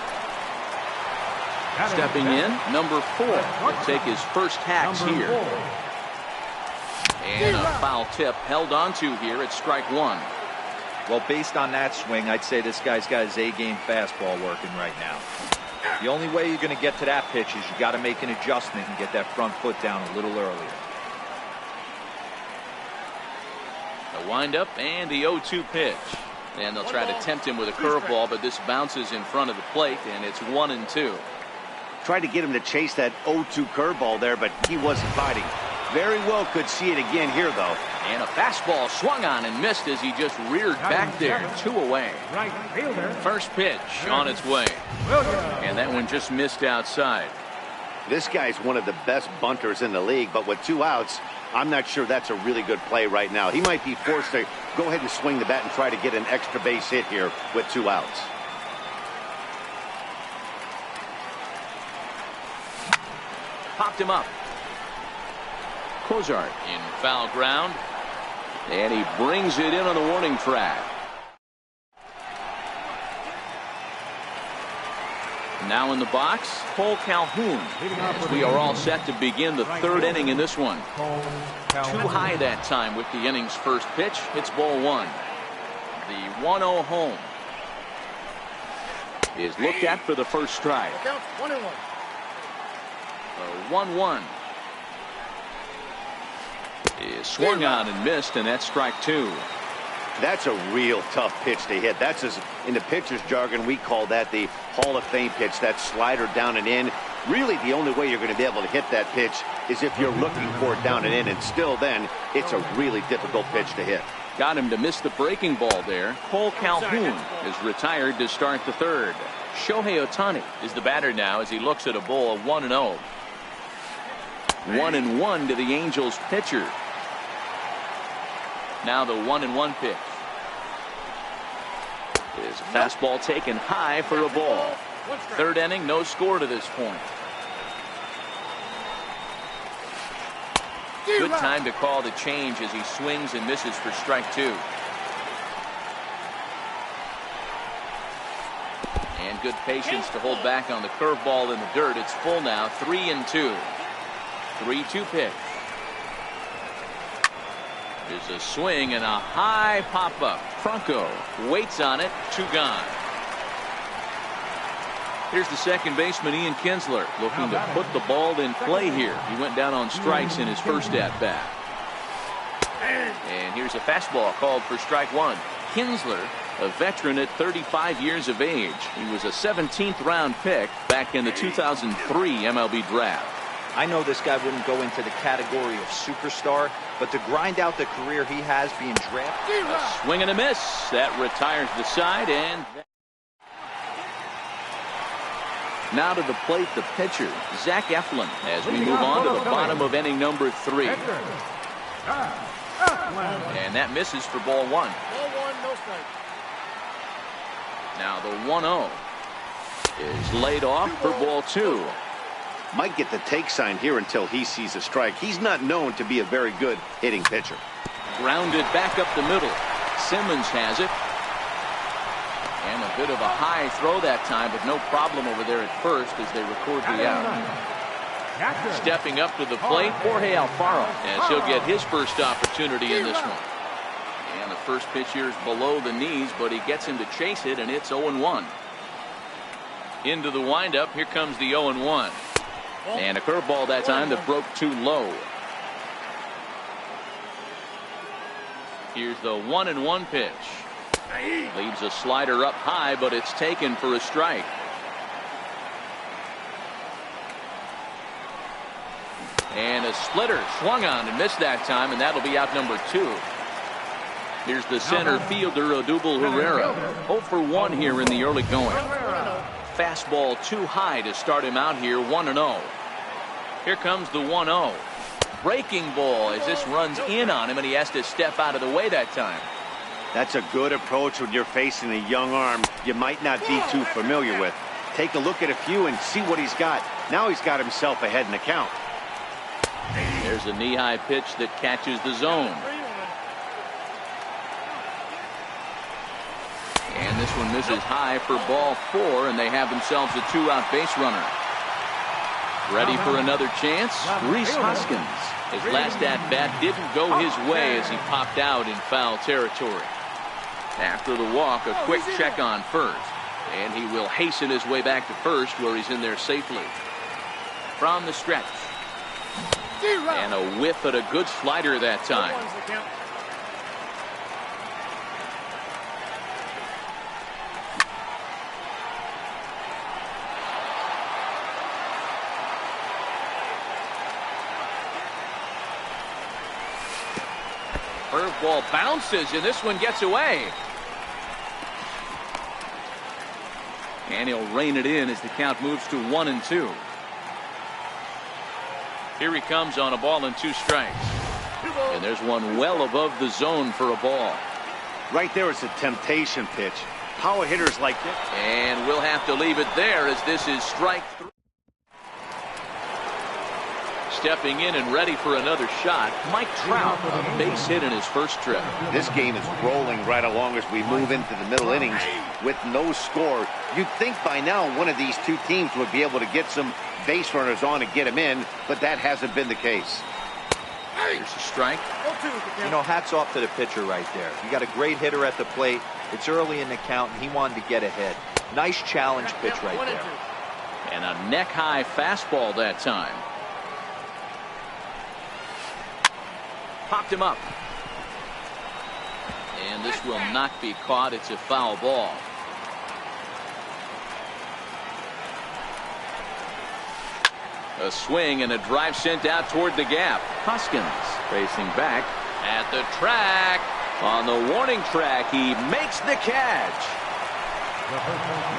Speaker 1: Stepping in, number 4. Will take his first hacks here. And a foul tip held onto here at strike 1.
Speaker 4: Well, based on that swing, I'd say this guy's got his A-game fastball working right now. The only way you're going to get to that pitch is you got to make an adjustment and get that front foot down a little earlier.
Speaker 1: The windup and the 0-2 pitch. And they'll try to tempt him with a curveball, but this bounces in front of the plate, and it's 1-2.
Speaker 3: Tried to get him to chase that 0-2 curveball there, but he wasn't biting. Very well could see it again here, though.
Speaker 1: And a fastball swung on and missed as he just reared back there. 2 away. First pitch on its way. And that one just missed outside.
Speaker 3: This guy's one of the best bunters in the league, but with 2 outs, I'm not sure that's a really good play right now. He might be forced to go ahead and swing the bat and try to get an extra base hit here with 2 outs.
Speaker 1: Popped him up. Cozart in foul ground. And he brings it in on the warning track. Now in the box, Cole Calhoun. As we are all set to begin the 3rd inning in this one. Too high that time with the inning's first pitch. It's ball 1. The 1-0 home is looked at for the first strike. 1-1 is swung on and missed, and that's strike 2.
Speaker 3: That's a real tough pitch to hit. That's, as in the pitcher's jargon, we call that the Hall of Fame pitch. That slider down and in. Really, the only way you're going to be able to hit that pitch is if you're looking for it down and in, and still then, it's a really difficult pitch to hit.
Speaker 1: Got him to miss the breaking ball there. Cole Calhoun is retired to start the 3rd. Shohei Ohtani is the batter now as he looks at a bowl of 1-0. 1-1 to the Angels pitcher. Now the 1-1 pitch. Is a fastball taken high for a ball. 3rd inning, no score to this point. Good time to call the change as he swings and misses for strike 2. And good patience to hold back on the curveball in the dirt. It's full now, 3-2. 3-2 pitch. There's a swing and a high pop-up. Franco waits on it. 2 gone. Here's the second baseman, Ian Kinsler, looking to put the ball in play here. He went down on strikes in his first at-bat. And here's a fastball called for strike 1. Kinsler, a veteran at 35 years of age. He was a 17th round pick back in the 2003 MLB draft.
Speaker 4: I know this guy wouldn't go into the category of superstar, but to grind out the career he has being drafted.
Speaker 1: A swing and a miss. That retires the side. And now to the plate, the pitcher, Zach Eflin, as we move on to the bottom of inning number 3. And that misses for ball 1.
Speaker 5: Ball 1, no strike.
Speaker 1: Now the 1-0 is laid off for ball 2.
Speaker 3: Might get the take sign here until he sees a strike. He's not known to be a very good hitting pitcher.
Speaker 1: Grounded back up the middle. Simmons has it. Bit of a high throw that time, but no problem over there at first as they record the out. Stepping up to the plate, Jorge Alfaro, as he'll get his first opportunity in this one. And the first pitch here is below the knees, but he gets him to chase it, and it's 0-1. Into the windup, here comes the 0-1. And a curveball that time that broke too low. Here's the 1-1 pitch. Leaves a slider up high, but it's taken for a strike. And a splitter swung on and missed that time, and that'll be out number 2. Here's the center fielder, Odubel Herrera. 0 for 1 here in the early going. Fastball too high to start him out here, 1-0. Here comes the 1-0. Breaking ball as this runs in on him, and he has to step out of the way that time.
Speaker 3: That's a good approach when you're facing a young arm you might not be too familiar with. Take a look at a few and see what he's got. Now he's got himself ahead in the count.
Speaker 1: There's a knee-high pitch that catches the zone. And this one misses high for ball 4, and they have themselves a 2-out base runner. Ready for another chance? Rhys Hoskins. His last at-bat didn't go his way as he popped out in foul territory. After the walk, a quick check on first. And he will hasten his way back to first, where he's in there safely. From the stretch. And a whiff at a good slider that time. Curveball bounces, and this one gets away. And he'll rein it in as the count moves to 1-2. Here he comes on a ball and 2 strikes. And there's one well above the zone for a ball.
Speaker 3: Right there is a temptation pitch. Power hitters like this.
Speaker 1: And we'll have to leave it there as this is strike 3. Stepping in and ready for another shot, Mike Trout, a base hit in his first trip.
Speaker 3: This game is rolling right along as we move into the middle innings with no score. You'd think by now one of these two teams would be able to get some base runners on and get them in, but that hasn't been the case.
Speaker 1: Here's a strike.
Speaker 4: You know, hats off to the pitcher right there. You got a great hitter at the plate. It's early in the count, and he wanted to get ahead. Nice challenge pitch right there.
Speaker 1: And a neck-high fastball that time. Popped him up. And this will not be caught. It's a foul ball. A swing and a drive sent out toward the gap. Hoskins racing back at the track. On the warning track, he makes the catch.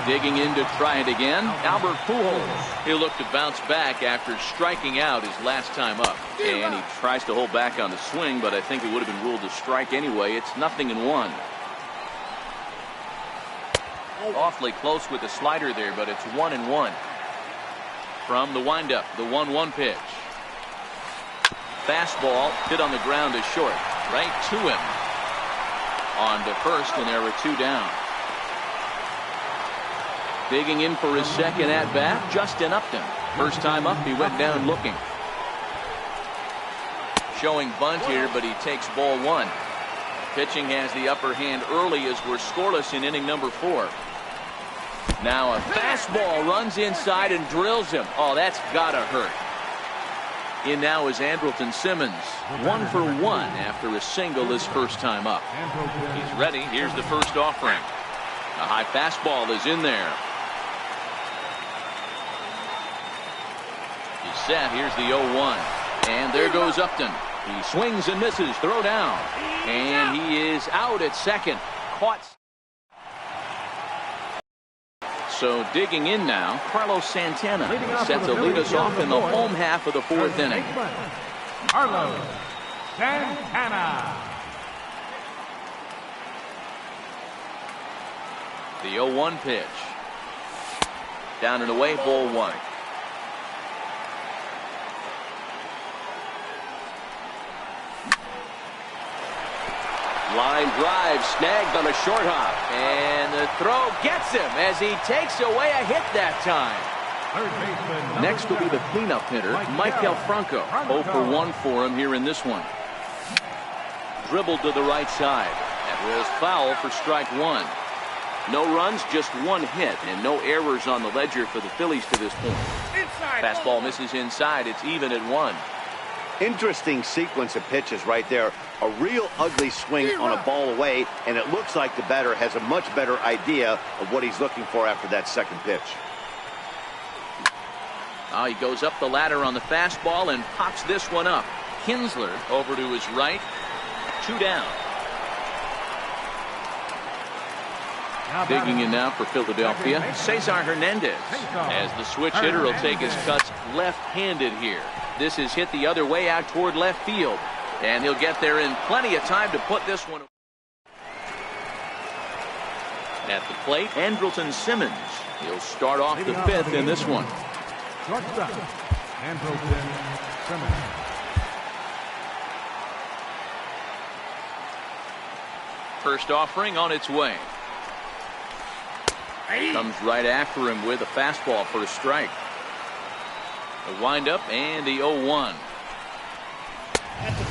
Speaker 1: Digging in to try it again, Albert Pujols. He'll look to bounce back after striking out his last time up. And he tries to hold back on the swing, but I think it would have been ruled a strike anyway. It's 0-1. Awfully close with the slider there, but it's 1-1. From the windup, the 1-1 pitch. Fastball hit on the ground is short. Right to him. On to first, and there were 2 down. Digging in for his second at-bat, Justin Upton. First time up, he went down looking. Showing bunt here, but he takes ball 1. Pitching has the upper hand early as we're scoreless in inning number 4. Now a fastball runs inside and drills him. Oh, that's gotta hurt. In now is Andrelton Simmons. 1 for 1 after a single his first time up. He's ready. Here's the first offering. A high fastball is in there. He's set. Here's the 0-1. And there goes Upton. He swings and misses. Throw down. And he is out at second. Caught. So digging in now, Carlos Santana set to lead us off in the home half of the 4th inning.
Speaker 2: Carlos Santana.
Speaker 1: The 0-1 pitch. Down and away, ball 1. Line drive snagged on a short hop. And the throw gets him as he takes away a hit that time. Next will be the cleanup hitter, Michael Franco. 0 for 1 for him here in this one. Dribbled to the right side. That rolls foul for strike one. No runs, just one hit, and no errors on the ledger for the Phillies to this point. Fastball misses inside. It's even at 1.
Speaker 3: Interesting sequence of pitches right there. A real ugly swing on a ball away, and it looks like the batter has a much better idea of what he's looking for after that second pitch.
Speaker 1: Oh, he goes up the ladder on the fastball and pops this one up. Kinsler over to his right. 2 down. Digging in now for Philadelphia, Cesar Hernandez, as the switch hitter will take his cuts left-handed here. This is hit the other way out toward left field, and he'll get there in plenty of time to put this one. At the plate, Andrelton Simmons. He'll start off the 5th in this one.
Speaker 2: Shortstop, Andrelton Simmons.
Speaker 1: First offering on its way. Comes right after him with a fastball for a strike. A windup and the 0-1.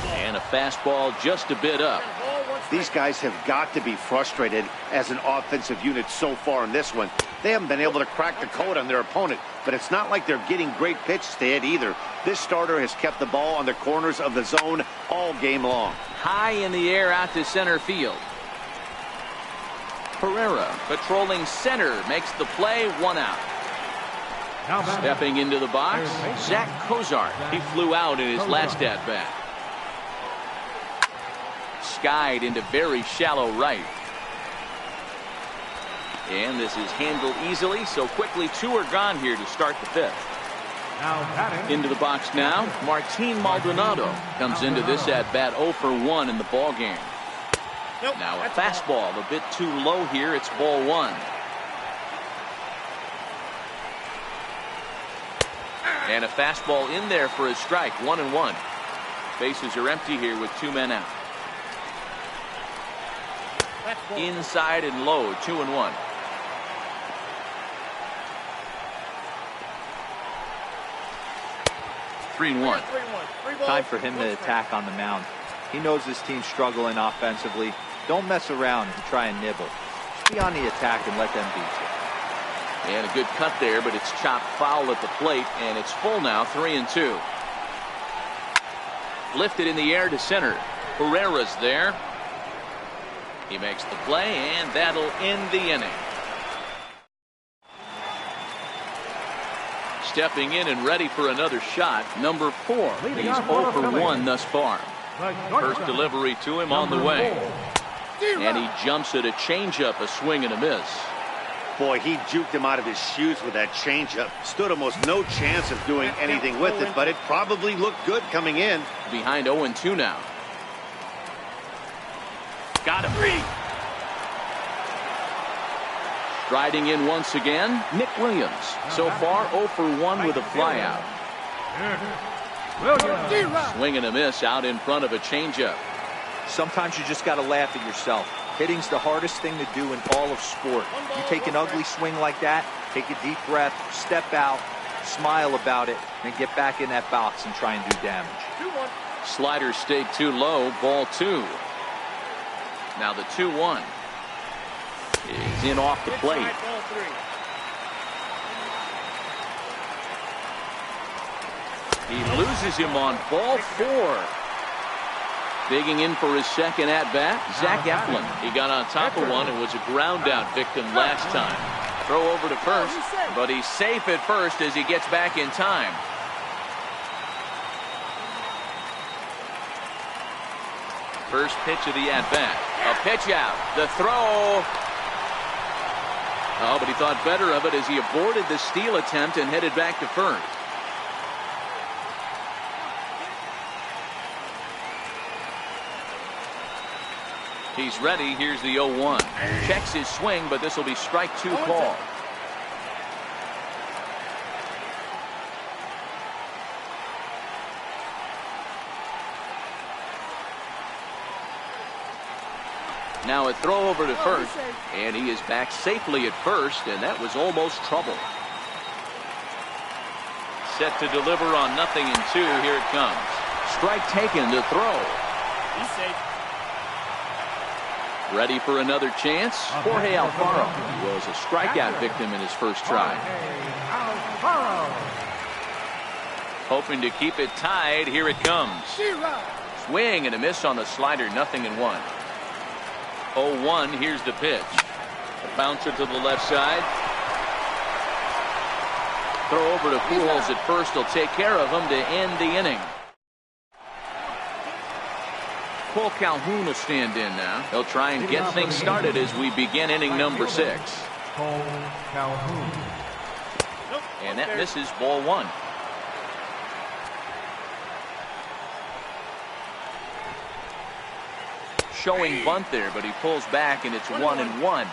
Speaker 1: And a fastball just a bit up.
Speaker 3: These guys have got to be frustrated as an offensive unit so far in this one. They haven't been able to crack the code on their opponent, but it's not like they're getting great pitches to hit either. This starter has kept the ball on the corners of the zone all game long.
Speaker 1: High in the air out to center field. Pereira patrolling center makes the play, 1 out. Stepping into the box, Zach Cozart. He flew out in his last at bat. Skied into very shallow right. And this is handled easily, so quickly 2 are gone here to start the 5th. Into the box now, Martin Maldonado comes into this at bat 0 for 1 in the ball game. Now a fastball a bit too low here. It's ball 1. And a fastball in there for a strike. 1-1. Bases are empty here with 2 men out. Inside and low. 2-1. Three and one.
Speaker 4: Time for him to attack on the mound. He knows his team's struggling offensively. Don't mess around and try and nibble. Just be on the attack and let them beat you.
Speaker 1: And a good cut there, but it's chopped foul at the plate, and it's full now, 3-2. Lifted in the air to center. Pereira's there. He makes the play, and that'll end the inning. Stepping in and ready for another shot, number 4. He's 0 for 1 thus far. First delivery to him on the way. And he jumps at a changeup, a swing and a miss.
Speaker 3: Boy, he juked him out of his shoes with that changeup. Stood almost no chance of doing anything with it, but it probably looked good coming in.
Speaker 1: Behind 0-2 now. Got him. Striding in once again, Nick Williams. So far 0 for 1 with a flyout. Swing and a miss out in front of a changeup.
Speaker 4: Sometimes you just got to laugh at yourself. Hitting's the hardest thing to do in all of sport. You take an ugly swing like that, take a deep breath, step out, smile about it, and get back in that box and try and do damage.
Speaker 1: Slider stayed too low, ball 2. Now the 2-1 is in off the plate. He loses him on ball 4. Digging in for his second at-bat, Zach Eflin. He got on top of one and was a ground-out victim last time. Throw over to first, but he's safe at first as he gets back in time. First pitch of the at-bat. A pitch out. The throw. Oh, but he thought better of it as he aborted the steal attempt and headed back to first. He's ready. Here's the 0-1. Checks his swing, but this will be strike 2 call. Now a throw over to first, and he is back safely at first, and that was almost trouble. Set to deliver on 0-2. Here it comes. Strike taken to throw.
Speaker 5: He's safe.
Speaker 1: Ready for another chance. Jorge Alfaro was a strikeout victim in his first try. Hoping to keep it tied. Here it comes. Swing and a miss on the slider. 0-1. 0-1. Here's the pitch. A bouncer to the left side. Throw over to Pujols at first. He'll take care of him to end the inning. Cole Calhoun will stand in now. He'll try and get things started as we begin inning number 6.
Speaker 2: Cole Calhoun.
Speaker 1: And that misses, ball 1. Showing bunt there, but he pulls back and it's 1-1.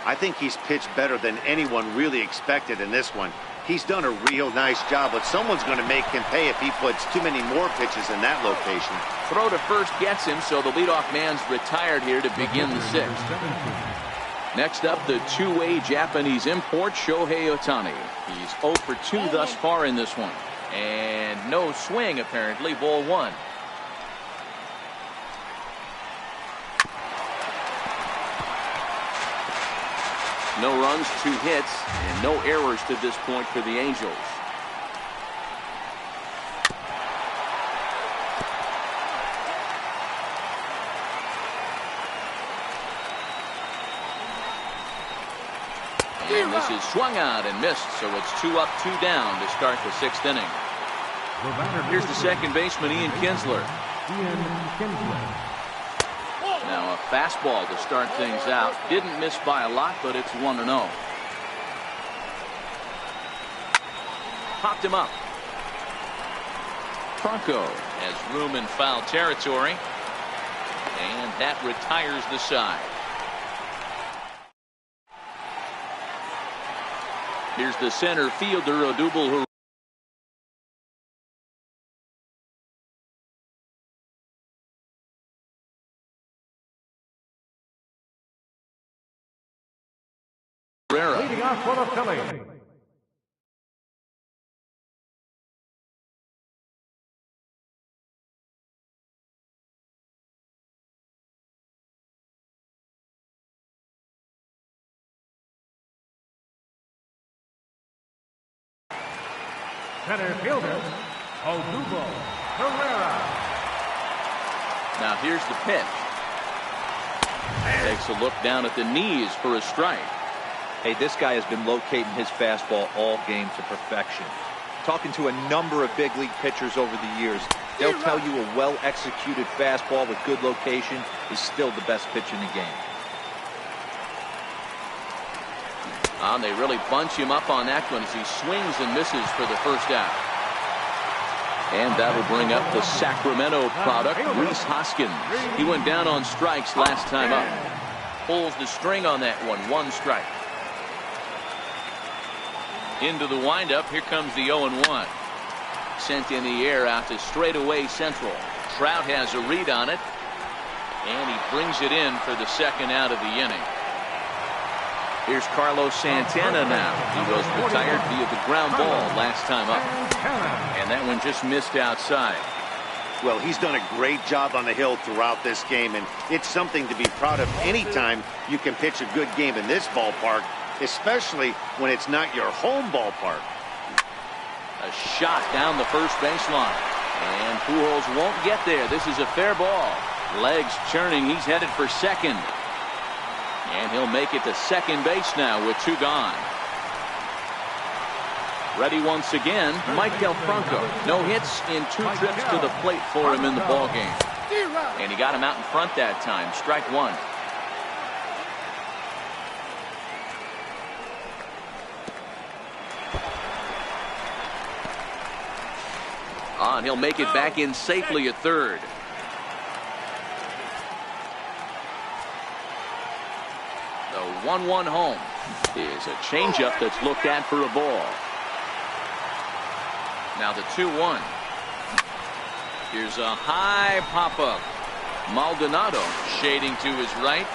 Speaker 3: I think he's pitched better than anyone really expected in this one. He's done a real nice job, but someone's going to make him pay if he puts too many more pitches in that location.
Speaker 1: Throw to first gets him, so the leadoff man's retired here to begin the 6th. Next up, the two-way Japanese import, Shohei Ohtani. He's 0 for 2 thus far in this one. And no swing, apparently, ball 1. No runs, 2 hits, and no errors to this point for the Angels. And this is swung out and missed, so it's 2 up, 2 down to start the 6th inning. Here's the second baseman, Ian Kinsler. Now a fastball to start things out. Didn't miss by a lot, but it's 1-0. Popped him up. Franco has room in foul territory. And that retires the side. Here's the center fielder, Odubel
Speaker 2: Leading off for the Phillies. Center fielder, Odubel Herrera.
Speaker 1: Now here's the pitch. Takes a look down at the knees for a strike.
Speaker 4: Hey, this guy has been locating his fastball all game to perfection. Talking to a number of big league pitchers over the years, they'll tell you a well-executed fastball with good location is still the best pitch in the game.
Speaker 1: They really bunch him up on that one as he swings and misses for the first out. And that'll bring up the Sacramento product, Rhys Hoskins. He went down on strikes last time up. Pulls the string on that one, 1 strike. Into the windup, here comes the 0-1. Sent in the air out to straightaway central. Trout has a read on it, and he brings it in for the second out of the inning. Here's Carlos Santana now. He was retired via the ground ball last time up, and that one just missed outside.
Speaker 3: Well, he's done a great job on the hill throughout this game, and it's something to be proud of anytime you can pitch a good game in this ballpark, especially when it's not your home ballpark.
Speaker 1: A shot down the first baseline, and Pujols won't get there. This is a fair ball. Legs churning. He's headed for second, and he'll make it to second base now with 2 gone. Ready once again, Maikel Franco. No hits in 2 trips to the plate for him in the ball game, and he got him out in front that time. Strike 1. And he'll make it back in safely at third. The 1-1 home is a changeup that's looked at for a ball. Now the 2-1. Here's a high pop-up. Maldonado shading to his right.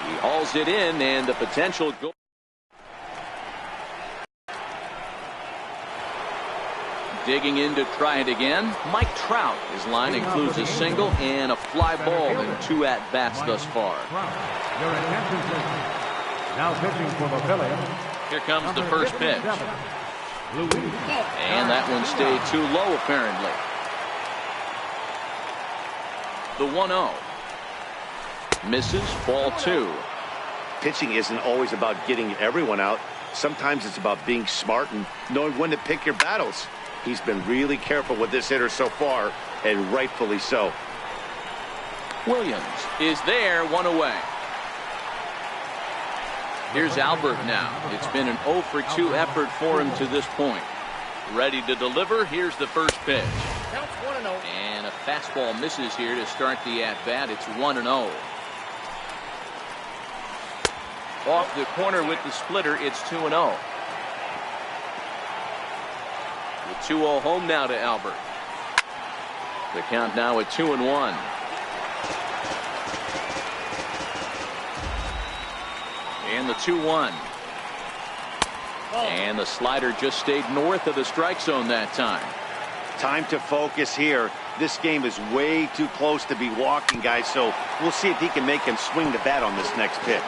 Speaker 1: He hauls it in, and the potential goal. Digging in to try it again. Mike Trout. His line includes a single and a fly ball in 2 at-bats thus far.
Speaker 2: Your attention, please. Now pitching for the Phillies.
Speaker 1: Here comes the first pitch. And that one stayed too low, apparently. The 1-0. Misses, ball 2.
Speaker 3: Pitching isn't always about getting everyone out. Sometimes it's about being smart and knowing when to pick your battles. He's been really careful with this hitter so far, and rightfully so.
Speaker 1: Williams is there, 1 away. Here's Albert now. It's been an 0 for 2 effort for him to this point. Ready to deliver. Here's the first pitch.
Speaker 5: Counts 1-0.
Speaker 1: And a fastball misses here to start the at-bat. It's 1-0. Off the corner with the splitter, it's 2-0. The 2-0 home now to Albert. The count now at 2-1. And the 2-1. And the slider just stayed north of the strike zone that time.
Speaker 3: Time to focus here. This game is way too close to be walking, guys, so we'll see if he can make him swing the bat on this next pitch.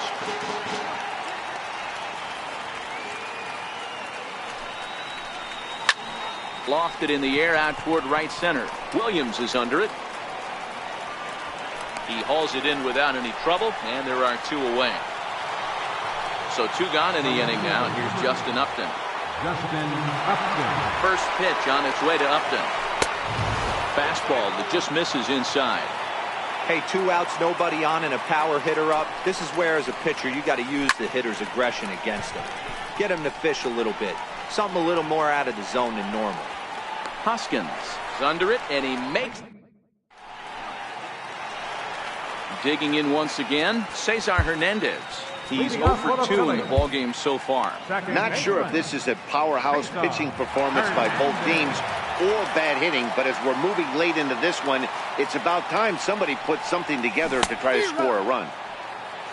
Speaker 1: Lofted in the air out toward right center. Williams is under it. He hauls it in without any trouble, and there are 2 away. So 2 gone in the inning now. Here's Justin Upton. First pitch on its way to Upton. Fastball that just misses inside.
Speaker 4: Hey, 2 outs, nobody on, and a power hitter up. This is where, as a pitcher, you got to use the hitter's aggression against him. Get him to fish a little bit. Something a little more out of the zone than normal.
Speaker 1: Hoskins is under it, and he makes. Digging in once again, Cesar Hernandez. He's 0 for 2 in the ballgame so far.
Speaker 3: Not sure if this is a powerhouse pitching performance by both teams or bad hitting, but as we're moving late into this one, it's about time somebody puts something together to try to score a run.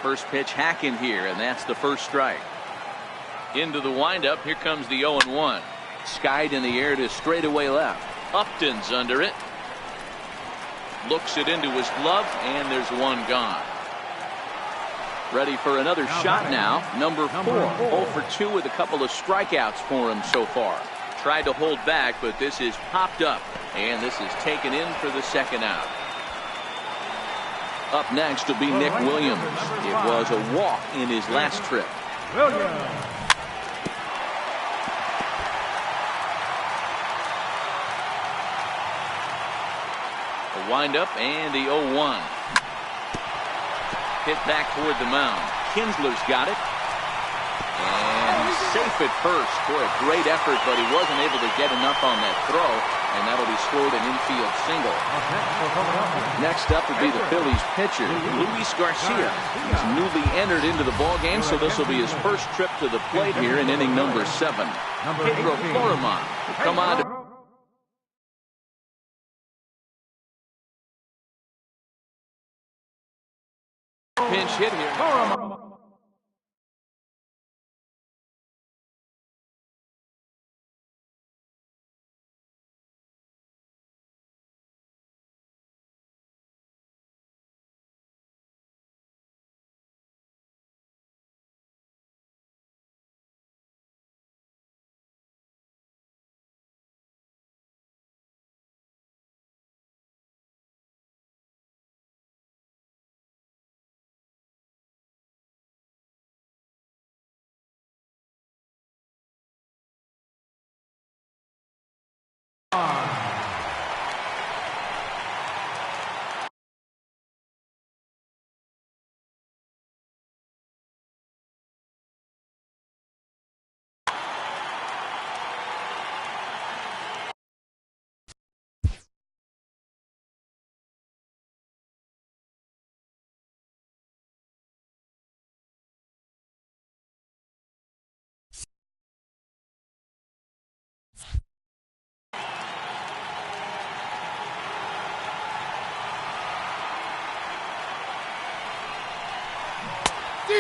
Speaker 1: First pitch hack in here, and that's the first strike. Into the windup, here comes the 0-1. Skied in the air to straightaway left. Upton's under it. Looks it into his glove, and there's 1 gone. Ready for another shot now. Number 4. 0 for 2 with a couple of strikeouts for him so far. Tried to hold back, but this is popped up, and this is taken in for the second out. Up next will be Nick Williams. It was a walk in his last trip. The windup and the 0-1. Hit back toward the mound. Kinsler's got it. And he's safe at first. Boy, a great effort, but he wasn't able to get enough on that throw, and that'll be scored an infield single. Next up will be the Phillies pitcher, Luis Garcia. He's newly entered into the ballgame, so this will be his first trip to the plate here in inning number 7. Pedro Florimon will come on to pinch hit here.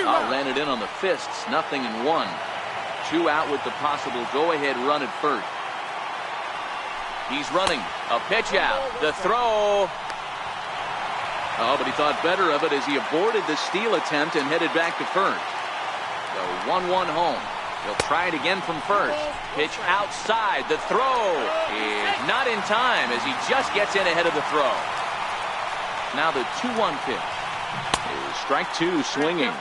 Speaker 1: Ran it in on the fists. 0-1. 2 out with the possible go-ahead run at first. He's running. A pitch out. The throw. Oh, but he thought better of it as he aborted the steal attempt and headed back to first. The 1-1 home. He'll try it again from first. Pitch outside. The throw is not in time as he just gets in ahead of the throw. Now the 2-1 pitch. Strike 2 swinging.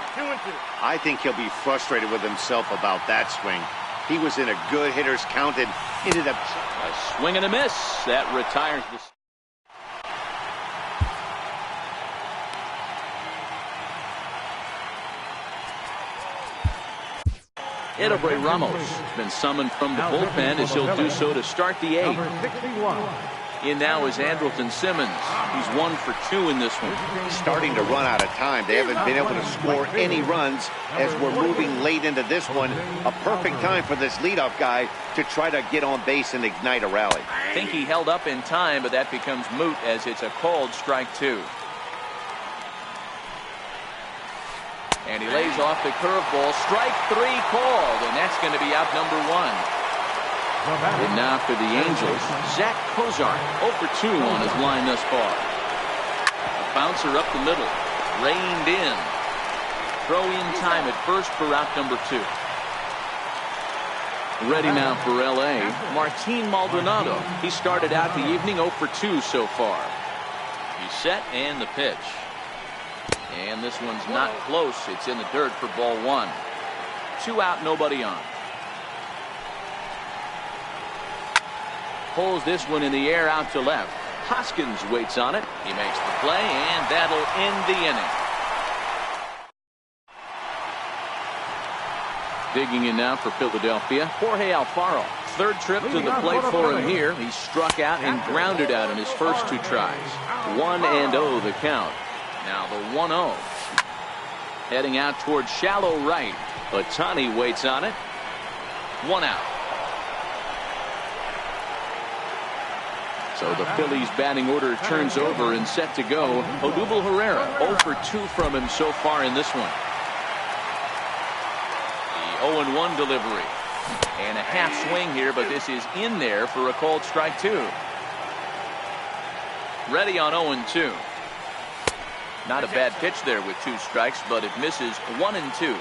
Speaker 3: I think he'll be frustrated with himself about that swing. He was in a good hitter's count and ended up
Speaker 1: a swing and a miss. That retires the. Edobre Ramos has been summoned from the bullpen as he'll do so to start the 8th. In now is Andrelton Simmons. He's 1 for 2 in this one.
Speaker 3: Starting to run out of time. They haven't been able to score any runs as we're moving late into this one. A perfect time for this leadoff guy to try to get on base and ignite a rally.
Speaker 1: I think he held up in time, but that becomes moot as it's a called strike 2. And he lays off the curveball. Strike 3 called, and that's going to be out number 1. And now for the Angels, Zach Cozart, 0 for 2 on his line thus far. A bouncer up the middle, reined in. Throw in time at first for out number 2. Ready now for L.A., Martin Maldonado. He started out the evening 0 for 2 so far. He's set and the pitch. And this one's not close. It's in the dirt for ball 1. 2 out, nobody on. Pulls this one in the air out to left. Hoskins waits on it. He makes the play, and that'll end the inning. Digging in now for Philadelphia, Jorge Alfaro. 3rd trip to the plate for him here. He struck out and grounded out in his first 2 tries. 1-0 the count. Now the 1-0. Heading out towards shallow right. Ohtani waits on it. 1 out. So the Phillies batting order turns over and set to go. Odubel Herrera 0 for 2 from him so far in this one. The 0-1 delivery. And a half swing here, but this is in there for a called strike 2. Ready on 0-2. Not a bad pitch there with 2 strikes, but it misses 1-2.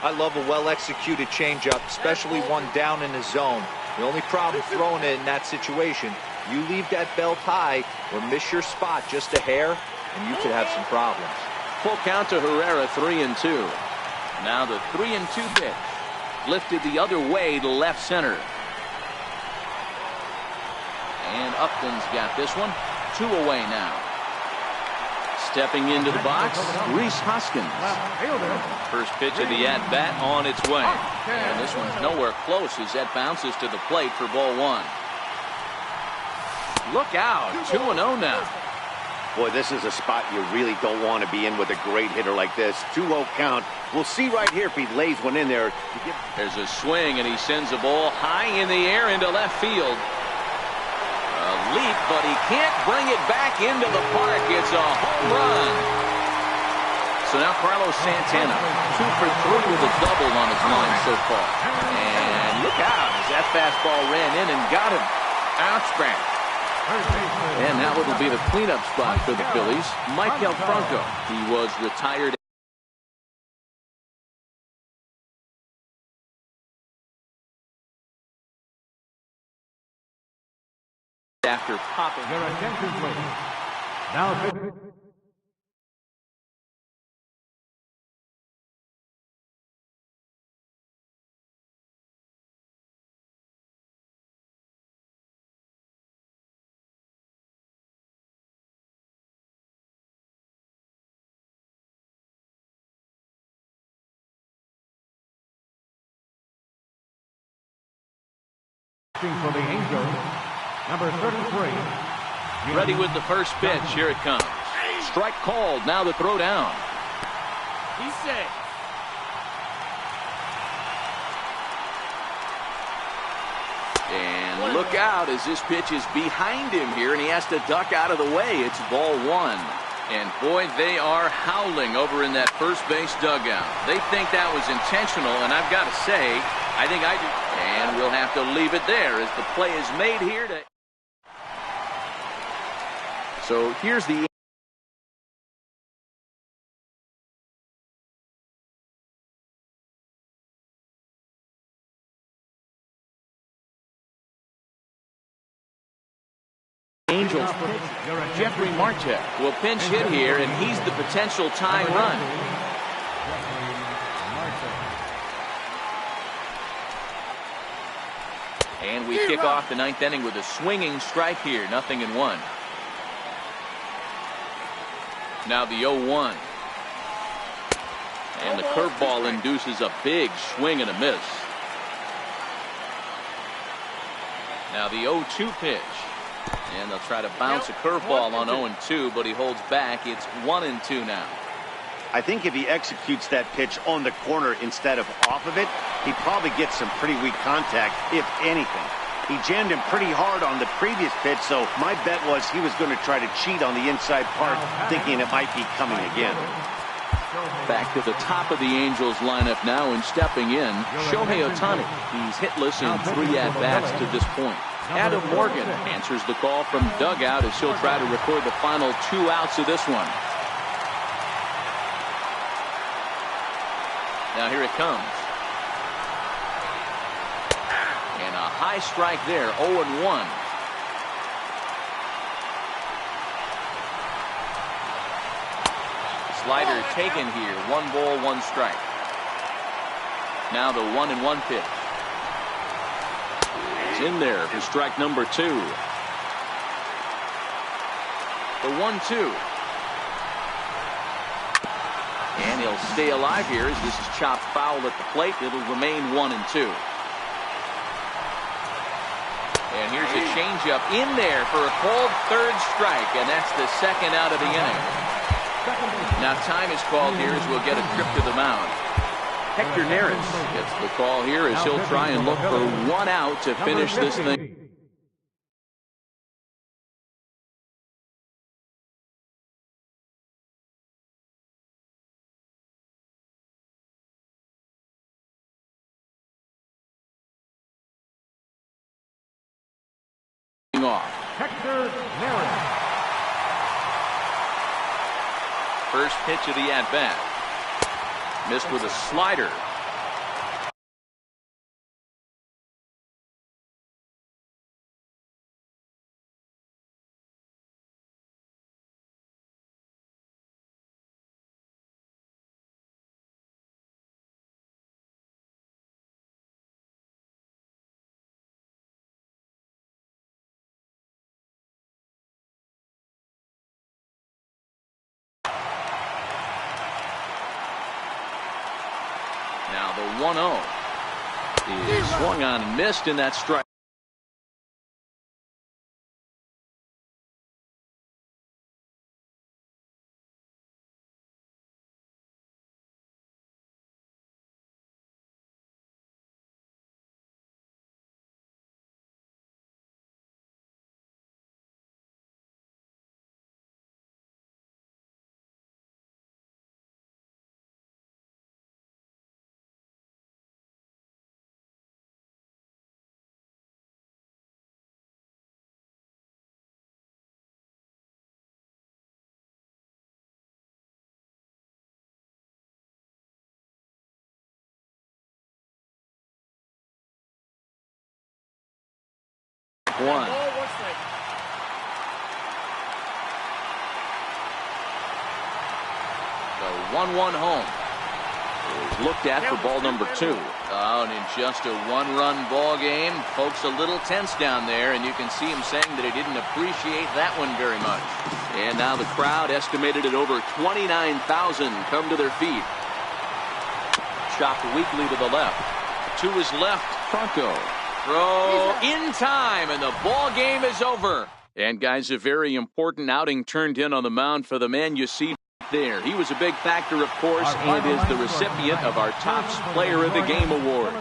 Speaker 4: I love a well-executed changeup, especially one down in the zone. The only problem throwing it in that situation, you leave that belt high or miss your spot just a hair, and you could have some problems.
Speaker 1: Full count to Herrera, 3-2. Now the 3-2 pitch. Lifted the other way to left center. And Upton's got this one. 2 away now. Stepping into the box, Rhys Hoskins. First pitch of the at-bat on its way. And this one's nowhere close as that bounces to the plate for ball 1. Look out, 2-0 now.
Speaker 3: Boy, this is a spot you really don't want to be in with a great hitter like this. 2-0 count. We'll see right here if he lays one in there.
Speaker 1: There's a swing, and he sends the ball high in the air into left field. A leap, but he can't bring it back into the park. It's a home run. So now Carlos Santana, 2 for 3 with a double on his line so far. And look out as that fastball ran in and got him. Outback. And now it'll be the cleanup spot for the Phillies. Michael Franco. He was retired after popping.
Speaker 2: Your attention, please. Now, for the Angels, number 33.
Speaker 1: Ready with the first pitch. Here it comes. Strike called. Now the throw down.
Speaker 5: He's set.
Speaker 1: And look out as this pitch is behind him here, and he has to duck out of the way. It's ball 1. And boy, they are howling over in that first base dugout. They think that was intentional, and I've got to say, I think I do. And we'll have to leave it there as the play is made here. So here's the Angels pitcher, Jeffrey Marte, will pinch hit here, and he's the potential tying run. And we kick off the ninth inning with a swinging strike here, 0-1. Now the 0-1. And the curveball induces a big swing and a miss. Now the 0-2 pitch. And they'll try to bounce a curveball on 0-2, but he holds back. It's 1-2 now.
Speaker 3: I think if he executes that pitch on the corner instead of off of it, he probably gets some pretty weak contact, if anything. He jammed him pretty hard on the previous pitch, so my bet was he was going to try to cheat on the inside part, thinking it might be coming again.
Speaker 1: Back to the top of the Angels lineup now, and stepping in, Shohei Ohtani. He's hitless in 3 at-bats to this point. Adam Morgan answers the call from dugout as he'll try to record the final 2 outs of this one. Now here it comes. And a high strike there, 0-1. Slider taken here, 1 ball, 1 strike. Now the 1-1 pitch. It's in there for strike number 2. The 1-2. And he'll stay alive here as this is chopped foul at the plate. It'll remain 1-2. And here's a changeup in there for a called 3rd strike, and that's the 2nd out of the inning. Now time is called here as we'll get a trip to the mound. Hector Neris gets the call here as he'll try and look for 1 out to finish this thing. Off.
Speaker 2: Hector Neris.
Speaker 1: First pitch of the at-bat. Missed with a slider. Now the 1-0 is swung on and missed in that strike. One. The 1-1 home is looked at for ball number 2. Oh, and in just a 1-run ball game, folks a little tense down there, and you can see him saying that he didn't appreciate that one very much. And now the crowd, estimated at over 29,000, come to their feet. Chopped weakly to the left. To his left, Franco. Throw in time, and the ball game is over. And guys, a very important outing turned in on the mound for the man you see there. He was a big factor, of course, and is the recipient of our Tops Player of the Game award.